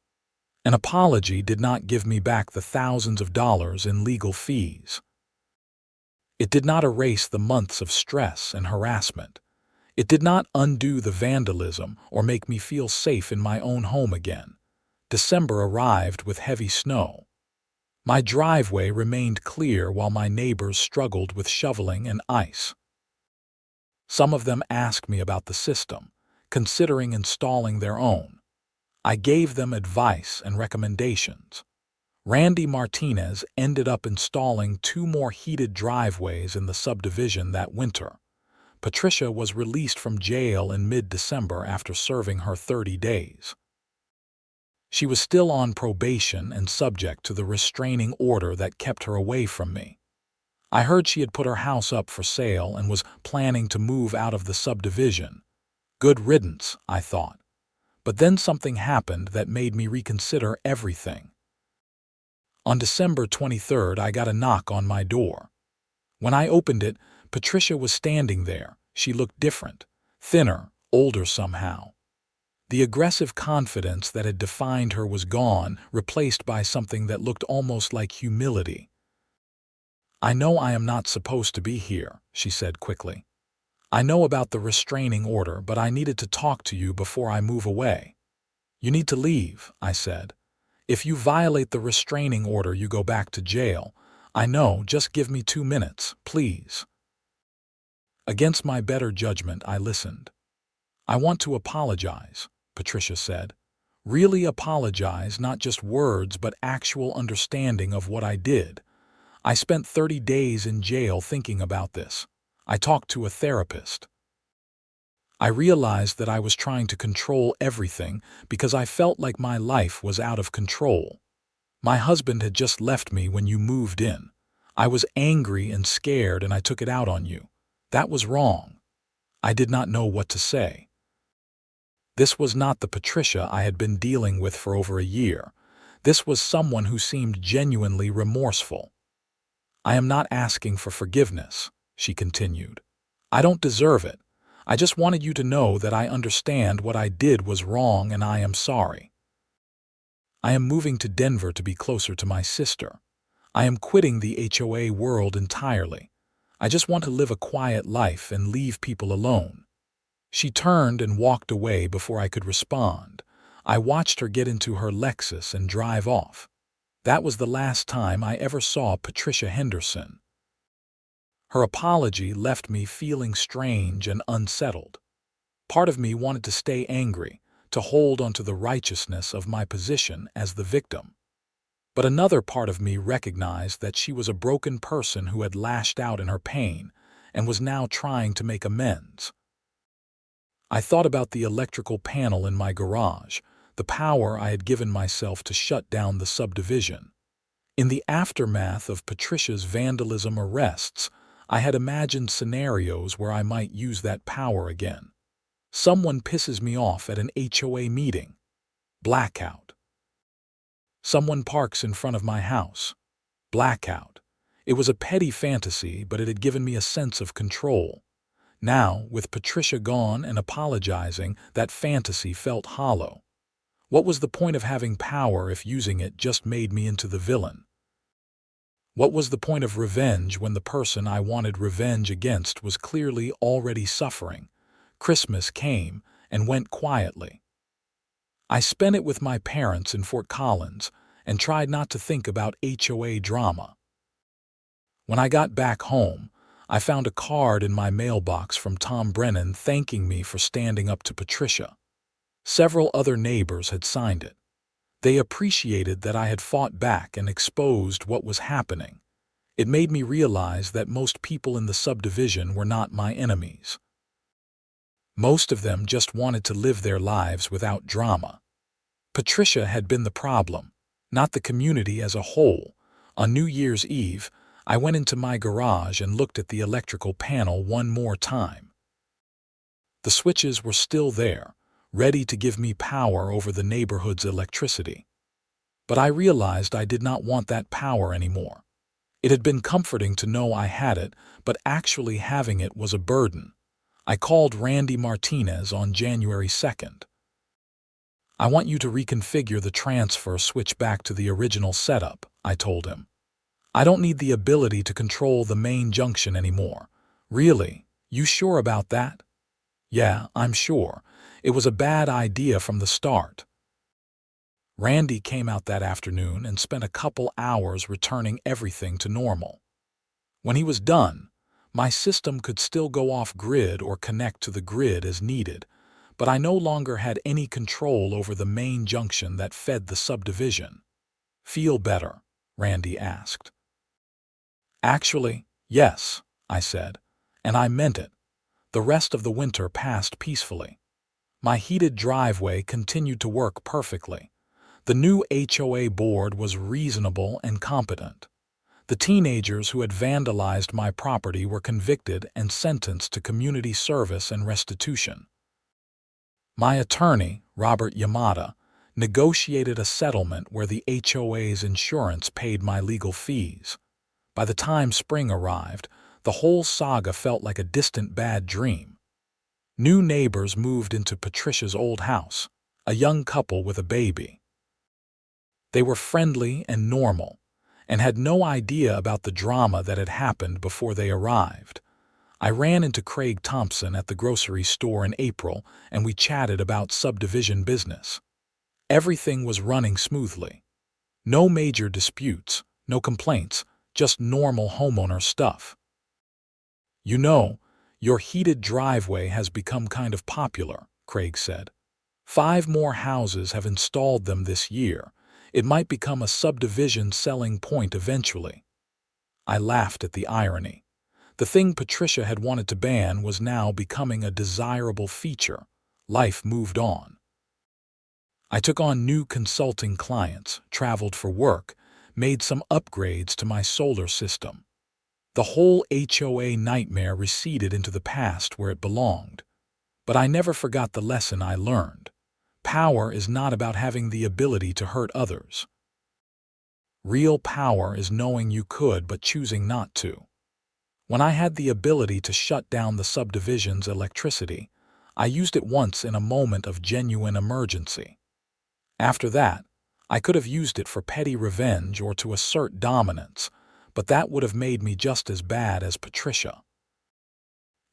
A: An apology did not give me back the thousands of dollars in legal fees. It did not erase the months of stress and harassment. It did not undo the vandalism or make me feel safe in my own home again. December arrived with heavy snow. My driveway remained clear while my neighbors struggled with shoveling and ice. Some of them asked me about the system, considering installing their own. I gave them advice and recommendations. Randy Martinez ended up installing 2 more heated driveways in the subdivision that winter. Patricia was released from jail in mid-December after serving her 30 days. She was still on probation and subject to the restraining order that kept her away from me. I heard she had put her house up for sale and was planning to move out of the subdivision. Good riddance, I thought. But then something happened that made me reconsider everything. On December 23rd, I got a knock on my door. When I opened it, Patricia was standing there. She looked different, thinner, older somehow. The aggressive confidence that had defined her was gone, replaced by something that looked almost like humility. "I know I am not supposed to be here," she said quickly. "I know about the restraining order, but I needed to talk to you before I move away." "You need to leave," I said. "If you violate the restraining order, you go back to jail. I know, just give me 2 minutes, please." Against my better judgment, I listened. "I want to apologize," Patricia said. "Really apologize, not just words, but actual understanding of what I did. I spent 30 days in jail thinking about this. I talked to a therapist. I realized that I was trying to control everything because I felt like my life was out of control. My husband had just left me when you moved in. I was angry and scared and I took it out on you. That was wrong. I did not know what to say." This was not the Patricia I had been dealing with for over a year. This was someone who seemed genuinely remorseful. "I am not asking for forgiveness," she continued. "I don't deserve it. I just wanted you to know that I understand what I did was wrong and I am sorry. I am moving to Denver to be closer to my sister. I am quitting the HOA world entirely. I just want to live a quiet life and leave people alone." She turned and walked away before I could respond. I watched her get into her Lexus and drive off. That was the last time I ever saw Patricia Henderson. Her apology left me feeling strange and unsettled. Part of me wanted to stay angry, to hold onto the righteousness of my position as the victim. But another part of me recognized that she was a broken person who had lashed out in her pain and was now trying to make amends. I thought about the electrical panel in my garage, the power I had given myself to shut down the subdivision. In the aftermath of Patricia's vandalism arrests, I had imagined scenarios where I might use that power again. Someone pisses me off at an HOA meeting. Blackout. Someone parks in front of my house. Blackout. It was a petty fantasy, but it had given me a sense of control. Now, with Patricia gone and apologizing, that fantasy felt hollow. What was the point of having power if using it just made me into the villain? What was the point of revenge when the person I wanted revenge against was clearly already suffering? Christmas came and went quietly. I spent it with my parents in Fort Collins and tried not to think about HOA drama. When I got back home, I found a card in my mailbox from Tom Brennan thanking me for standing up to Patricia. Several other neighbors had signed it. They appreciated that I had fought back and exposed what was happening. It made me realize that most people in the subdivision were not my enemies. Most of them just wanted to live their lives without drama. Patricia had been the problem, not the community as a whole. On New Year's Eve, I went into my garage and looked at the electrical panel one more time. The switches were still there, ready to give me power over the neighborhood's electricity. But I realized I did not want that power anymore. It had been comforting to know I had it, but actually having it was a burden. I called Randy Martinez on January 2nd. "I want you to reconfigure the transfer switch back to the original setup," I told him. "I don't need the ability to control the main junction anymore." "Really? You sure about that?" "Yeah, I'm sure. It was a bad idea from the start." Randy came out that afternoon and spent a couple hours returning everything to normal. When he was done, my system could still go off-grid or connect to the grid as needed, but I no longer had any control over the main junction that fed the subdivision. "Feel better?" Randy asked. "Actually, yes," I said, and I meant it. The rest of the winter passed peacefully. My heated driveway continued to work perfectly. The new HOA board was reasonable and competent. The teenagers who had vandalized my property were convicted and sentenced to community service and restitution. My attorney, Robert Yamada, negotiated a settlement where the HOA's insurance paid my legal fees. By the time spring arrived, the whole saga felt like a distant bad dream. New neighbors moved into Patricia's old house, a young couple with a baby. They were friendly and normal, and had no idea about the drama that had happened before they arrived. I ran into Craig Thompson at the grocery store in April, and we chatted about subdivision business. Everything was running smoothly. No major disputes, no complaints, just normal homeowner stuff. "You know, your heated driveway has become kind of popular," Craig said. 5 more houses have installed them this year. It might become a subdivision selling point eventually." I laughed at the irony. The thing Patricia had wanted to ban was now becoming a desirable feature. Life moved on. I took on new consulting clients, traveled for work, made some upgrades to my solar system. The whole HOA nightmare receded into the past where it belonged. But I never forgot the lesson I learned. Power is not about having the ability to hurt others. Real power is knowing you could but choosing not to. When I had the ability to shut down the subdivision's electricity, I used it once in a moment of genuine emergency. After that, I could have used it for petty revenge or to assert dominance, but that would have made me just as bad as Patricia.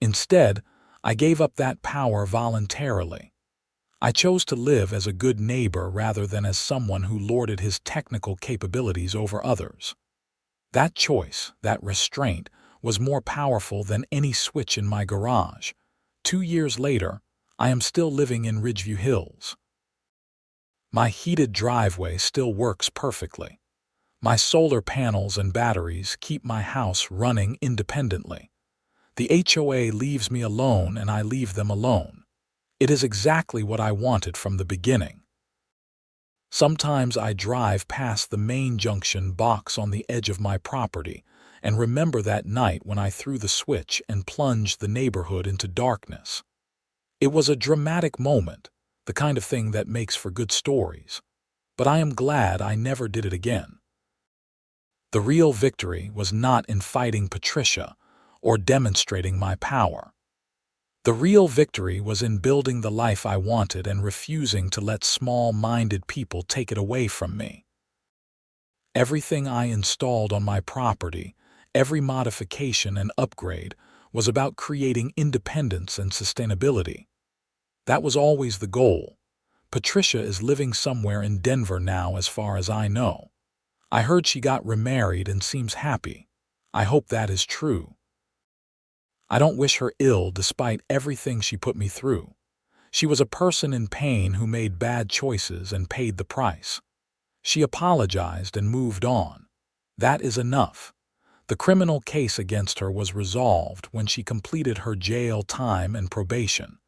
A: Instead, I gave up that power voluntarily. I chose to live as a good neighbor rather than as someone who lorded his technical capabilities over others. That choice, that restraint, was more powerful than any switch in my garage. 2 years later, I am still living in Ridgeview Hills. My heated driveway still works perfectly. My solar panels and batteries keep my house running independently. The HOA leaves me alone and I leave them alone. It is exactly what I wanted from the beginning. Sometimes I drive past the main junction box on the edge of my property and remember that night when I threw the switch and plunged the neighborhood into darkness. It was a dramatic moment, the kind of thing that makes for good stories. But I am glad I never did it again. The real victory was not in fighting Patricia or demonstrating my power. The real victory was in building the life I wanted and refusing to let small-minded people take it away from me. Everything I installed on my property, every modification and upgrade, was about creating independence and sustainability. That was always the goal. Patricia is living somewhere in Denver now as far as I know. I heard she got remarried and seems happy. I hope that is true. I don't wish her ill despite everything she put me through. She was a person in pain who made bad choices and paid the price. She apologized and moved on. That is enough. The criminal case against her was resolved when she completed her jail time and probation.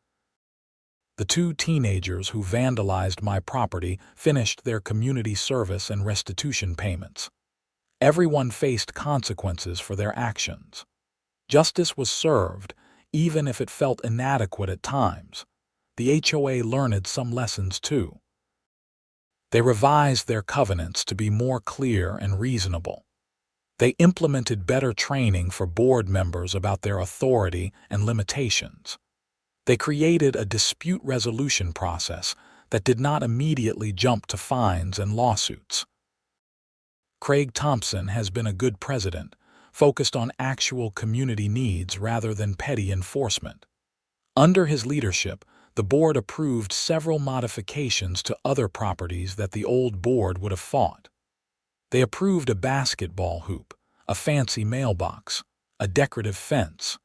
A: The two teenagers who vandalized my property finished their community service and restitution payments. Everyone faced consequences for their actions. Justice was served, even if it felt inadequate at times. The HOA learned some lessons too. They revised their covenants to be more clear and reasonable. They implemented better training for board members about their authority and limitations. They created a dispute resolution process that did not immediately jump to fines and lawsuits. Craig Thompson has been a good president, focused on actual community needs rather than petty enforcement. Under his leadership, the board approved several modifications to other properties that the old board would have fought. They approved a basketball hoop, a fancy mailbox, a decorative fence.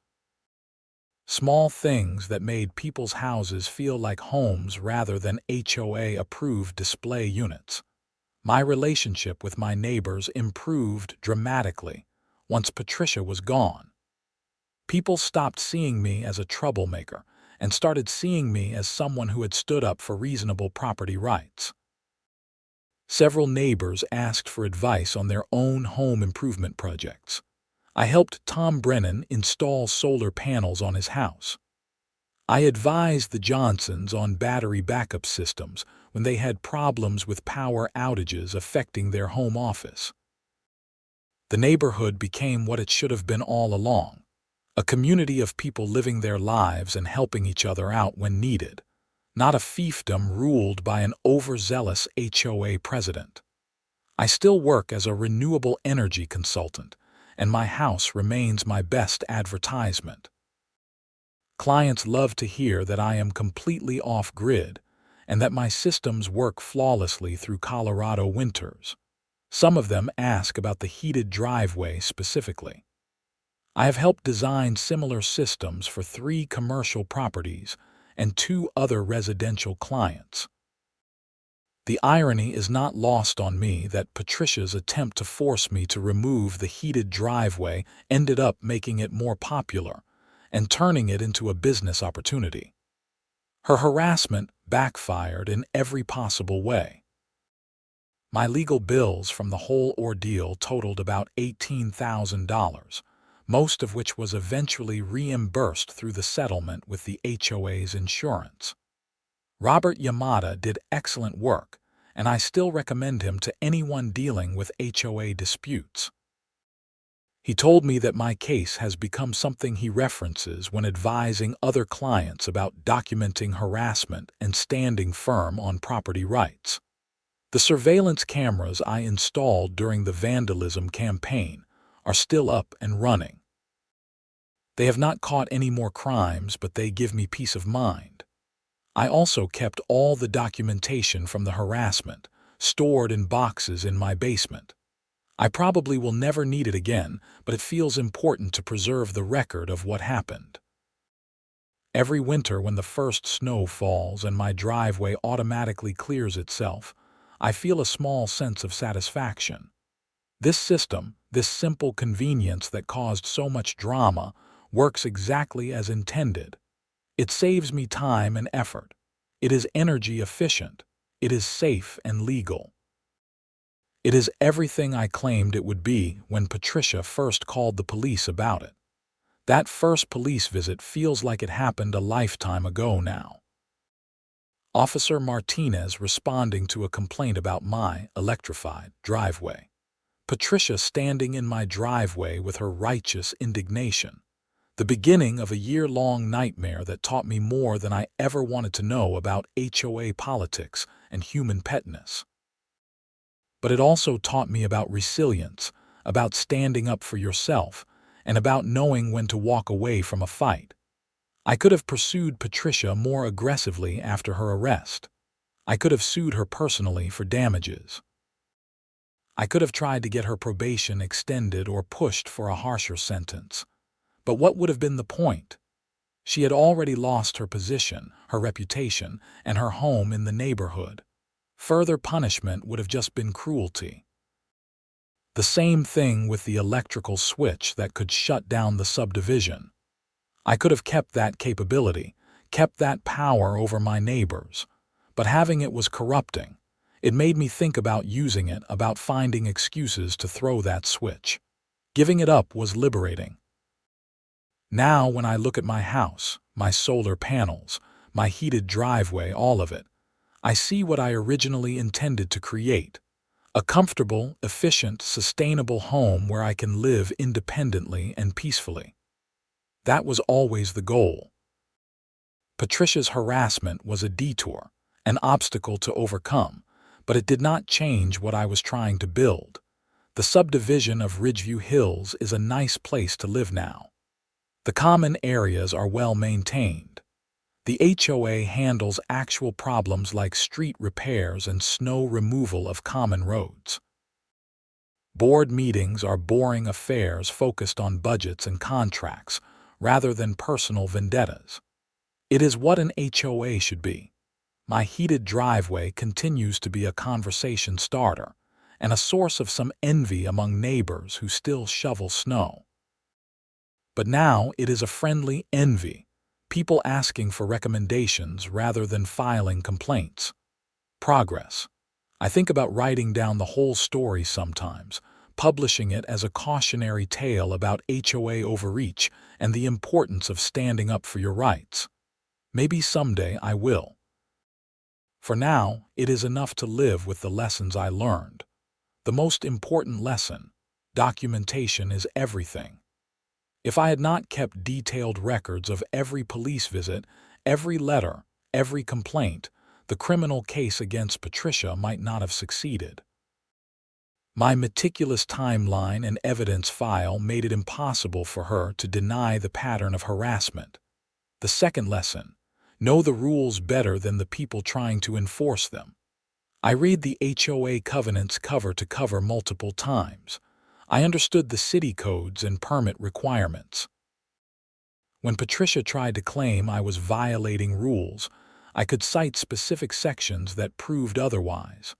A: Small things that made people's houses feel like homes rather than HOA-approved display units. My relationship with my neighbors improved dramatically once Patricia was gone. People stopped seeing me as a troublemaker and started seeing me as someone who had stood up for reasonable property rights. Several neighbors asked for advice on their own home improvement projects. I helped Tom Brennan install solar panels on his house. I advised the Johnsons on battery backup systems when they had problems with power outages affecting their home office. The neighborhood became what it should have been all along, a community of people living their lives and helping each other out when needed, not a fiefdom ruled by an overzealous HOA president. I still work as a renewable energy consultant, and my house remains my best advertisement. Clients love to hear that I am completely off-grid and that my systems work flawlessly through Colorado winters. Some of them ask about the heated driveway specifically. I have helped design similar systems for 3 commercial properties and 2 other residential clients. The irony is not lost on me that Patricia's attempt to force me to remove the heated driveway ended up making it more popular and turning it into a business opportunity. Her harassment backfired in every possible way. My legal bills from the whole ordeal totaled about $18,000, most of which was eventually reimbursed through the settlement with the HOA's insurance. Robert Yamada did excellent work, and I still recommend him to anyone dealing with HOA disputes. He told me that my case has become something he references when advising other clients about documenting harassment and standing firm on property rights. The surveillance cameras I installed during the vandalism campaign are still up and running. They have not caught any more crimes, but they give me peace of mind. I also kept all the documentation from the harassment, stored in boxes in my basement. I probably will never need it again, but it feels important to preserve the record of what happened. Every winter when the first snow falls and my driveway automatically clears itself, I feel a small sense of satisfaction. This system, this simple convenience that caused so much drama, works exactly as intended. It saves me time and effort. It is energy efficient. It is safe and legal. It is everything I claimed it would be when Patricia first called the police about it. That first police visit feels like it happened a lifetime ago now. Officer Martinez responding to a complaint about my electrified driveway. Patricia standing in my driveway with her righteous indignation. The beginning of a year-long nightmare that taught me more than I ever wanted to know about HOA politics and human petness. But it also taught me about resilience, about standing up for yourself, and about knowing when to walk away from a fight. I could have pursued Patricia more aggressively after her arrest. I could have sued her personally for damages. I could have tried to get her probation extended or pushed for a harsher sentence. But what would have been the point? She had already lost her position, her reputation, and her home in the neighborhood. Further punishment would have just been cruelty. The same thing with the electrical switch that could shut down the subdivision. I could have kept that capability, kept that power over my neighbors, but having it was corrupting. It made me think about using it, about finding excuses to throw that switch. Giving it up was liberating. Now, when I look at my house, my solar panels, my heated driveway, all of it, I see what I originally intended to create. A comfortable, efficient, sustainable home where I can live independently and peacefully. That was always the goal. Patricia's harassment was a detour, an obstacle to overcome, but it did not change what I was trying to build. The subdivision of Ridgeview Hills is a nice place to live now. The common areas are well maintained. The HOA handles actual problems like street repairs and snow removal of common roads. Board meetings are boring affairs focused on budgets and contracts, rather than personal vendettas. It is what an HOA should be. My heated driveway continues to be a conversation starter, and a source of some envy among neighbors who still shovel snow. But now it is a friendly envy, people asking for recommendations rather than filing complaints. Progress. I think about writing down the whole story sometimes, publishing it as a cautionary tale about HOA overreach and the importance of standing up for your rights. Maybe someday I will. For now, it is enough to live with the lessons I learned. The most important lesson: documentation is everything. If I had not kept detailed records of every police visit, every letter, every complaint, the criminal case against Patricia might not have succeeded. My meticulous timeline and evidence file made it impossible for her to deny the pattern of harassment. The second lesson: know the rules better than the people trying to enforce them. I read the HOA covenants cover to cover multiple times. I understood the city codes and permit requirements. When Patricia tried to claim I was violating rules, I could cite specific sections that proved otherwise.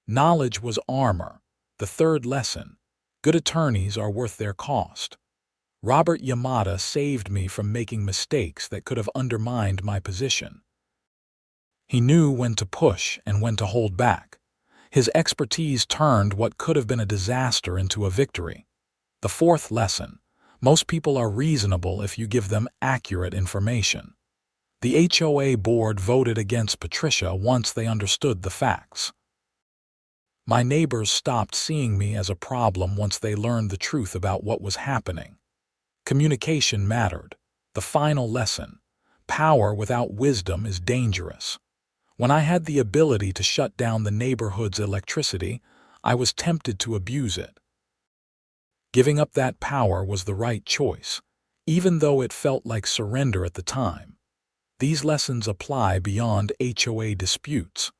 A: Knowledge was armor. The third lesson: good attorneys are worth their cost. Robert Yamada saved me from making mistakes that could have undermined my position. He knew when to push and when to hold back. His expertise turned what could have been a disaster into a victory. The fourth lesson: most people are reasonable if you give them accurate information. The HOA board voted against Patricia once they understood the facts. My neighbors stopped seeing me as a problem once they learned the truth about what was happening. Communication mattered. The final lesson: power without wisdom is dangerous. When I had the ability to shut down the neighborhood's electricity, I was tempted to abuse it. Giving up that power was the right choice, even though it felt like surrender at the time. These lessons apply beyond HOA disputes.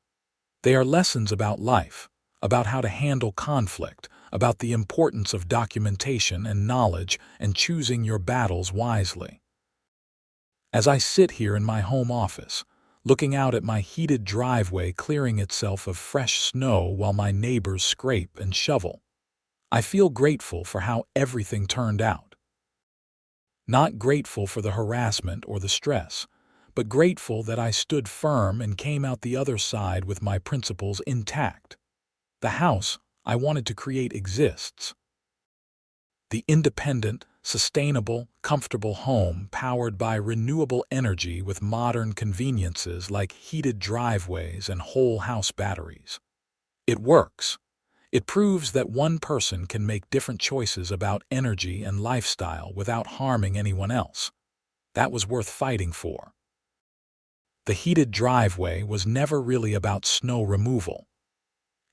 A: They are lessons about life, about how to handle conflict, about the importance of documentation and knowledge and choosing your battles wisely. As I sit here in my home office, looking out at my heated driveway clearing itself of fresh snow while my neighbors scrape and shovel, I feel grateful for how everything turned out. Not grateful for the harassment or the stress, but grateful that I stood firm and came out the other side with my principles intact. The house I wanted to create exists. The independent, sustainable, comfortable home powered by renewable energy with modern conveniences like heated driveways and whole house batteries. It works. It proves that one person can make different choices about energy and lifestyle without harming anyone else. That was worth fighting for. The heated driveway was never really about snow removal.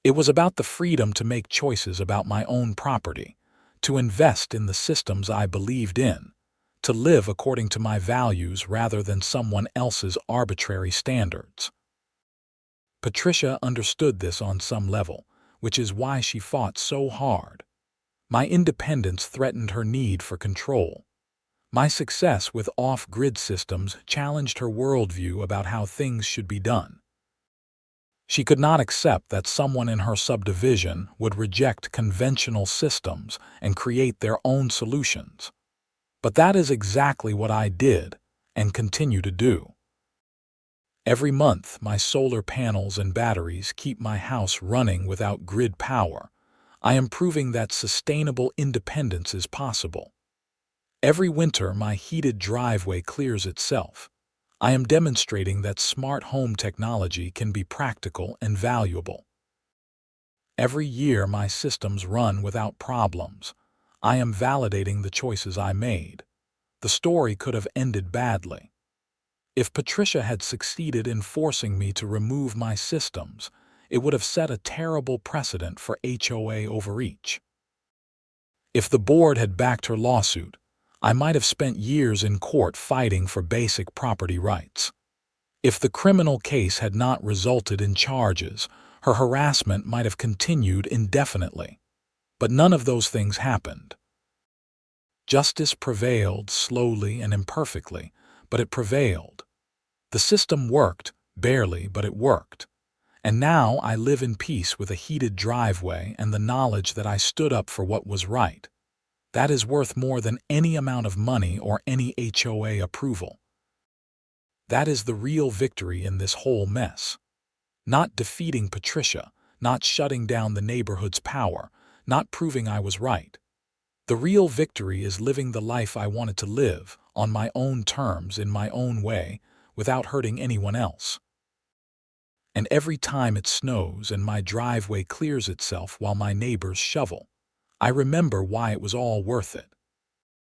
A: It was about the freedom to make choices about my own property, to invest in the systems I believed in, to live according to my values rather than someone else's arbitrary standards. Patricia understood this on some level, which is why she fought so hard. My independence threatened her need for control. My success with off-grid systems challenged her worldview about how things should be done. She could not accept that someone in her subdivision would reject conventional systems and create their own solutions. But that is exactly what I did and continue to do. Every month, my solar panels and batteries keep my house running without grid power. I am proving that sustainable independence is possible. Every winter, my heated driveway clears itself. I am demonstrating that smart home technology can be practical and valuable. Every year, my systems run without problems. I am validating the choices I made. The story could have ended badly. If Patricia had succeeded in forcing me to remove my systems, it would have set a terrible precedent for HOA overreach. If the board had backed her lawsuit, I might have spent years in court fighting for basic property rights. If the criminal case had not resulted in charges, her harassment might have continued indefinitely. But none of those things happened. Justice prevailed slowly and imperfectly, but it prevailed. The system worked, barely, but it worked. And now I live in peace with a heated driveway and the knowledge that I stood up for what was right. That is worth more than any amount of money or any HOA approval. That is the real victory in this whole mess. Not defeating Patricia, not shutting down the neighborhood's power, not proving I was right. The real victory is living the life I wanted to live, on my own terms, in my own way, without hurting anyone else. And every time it snows and my driveway clears itself while my neighbors shovel, I remember why it was all worth it.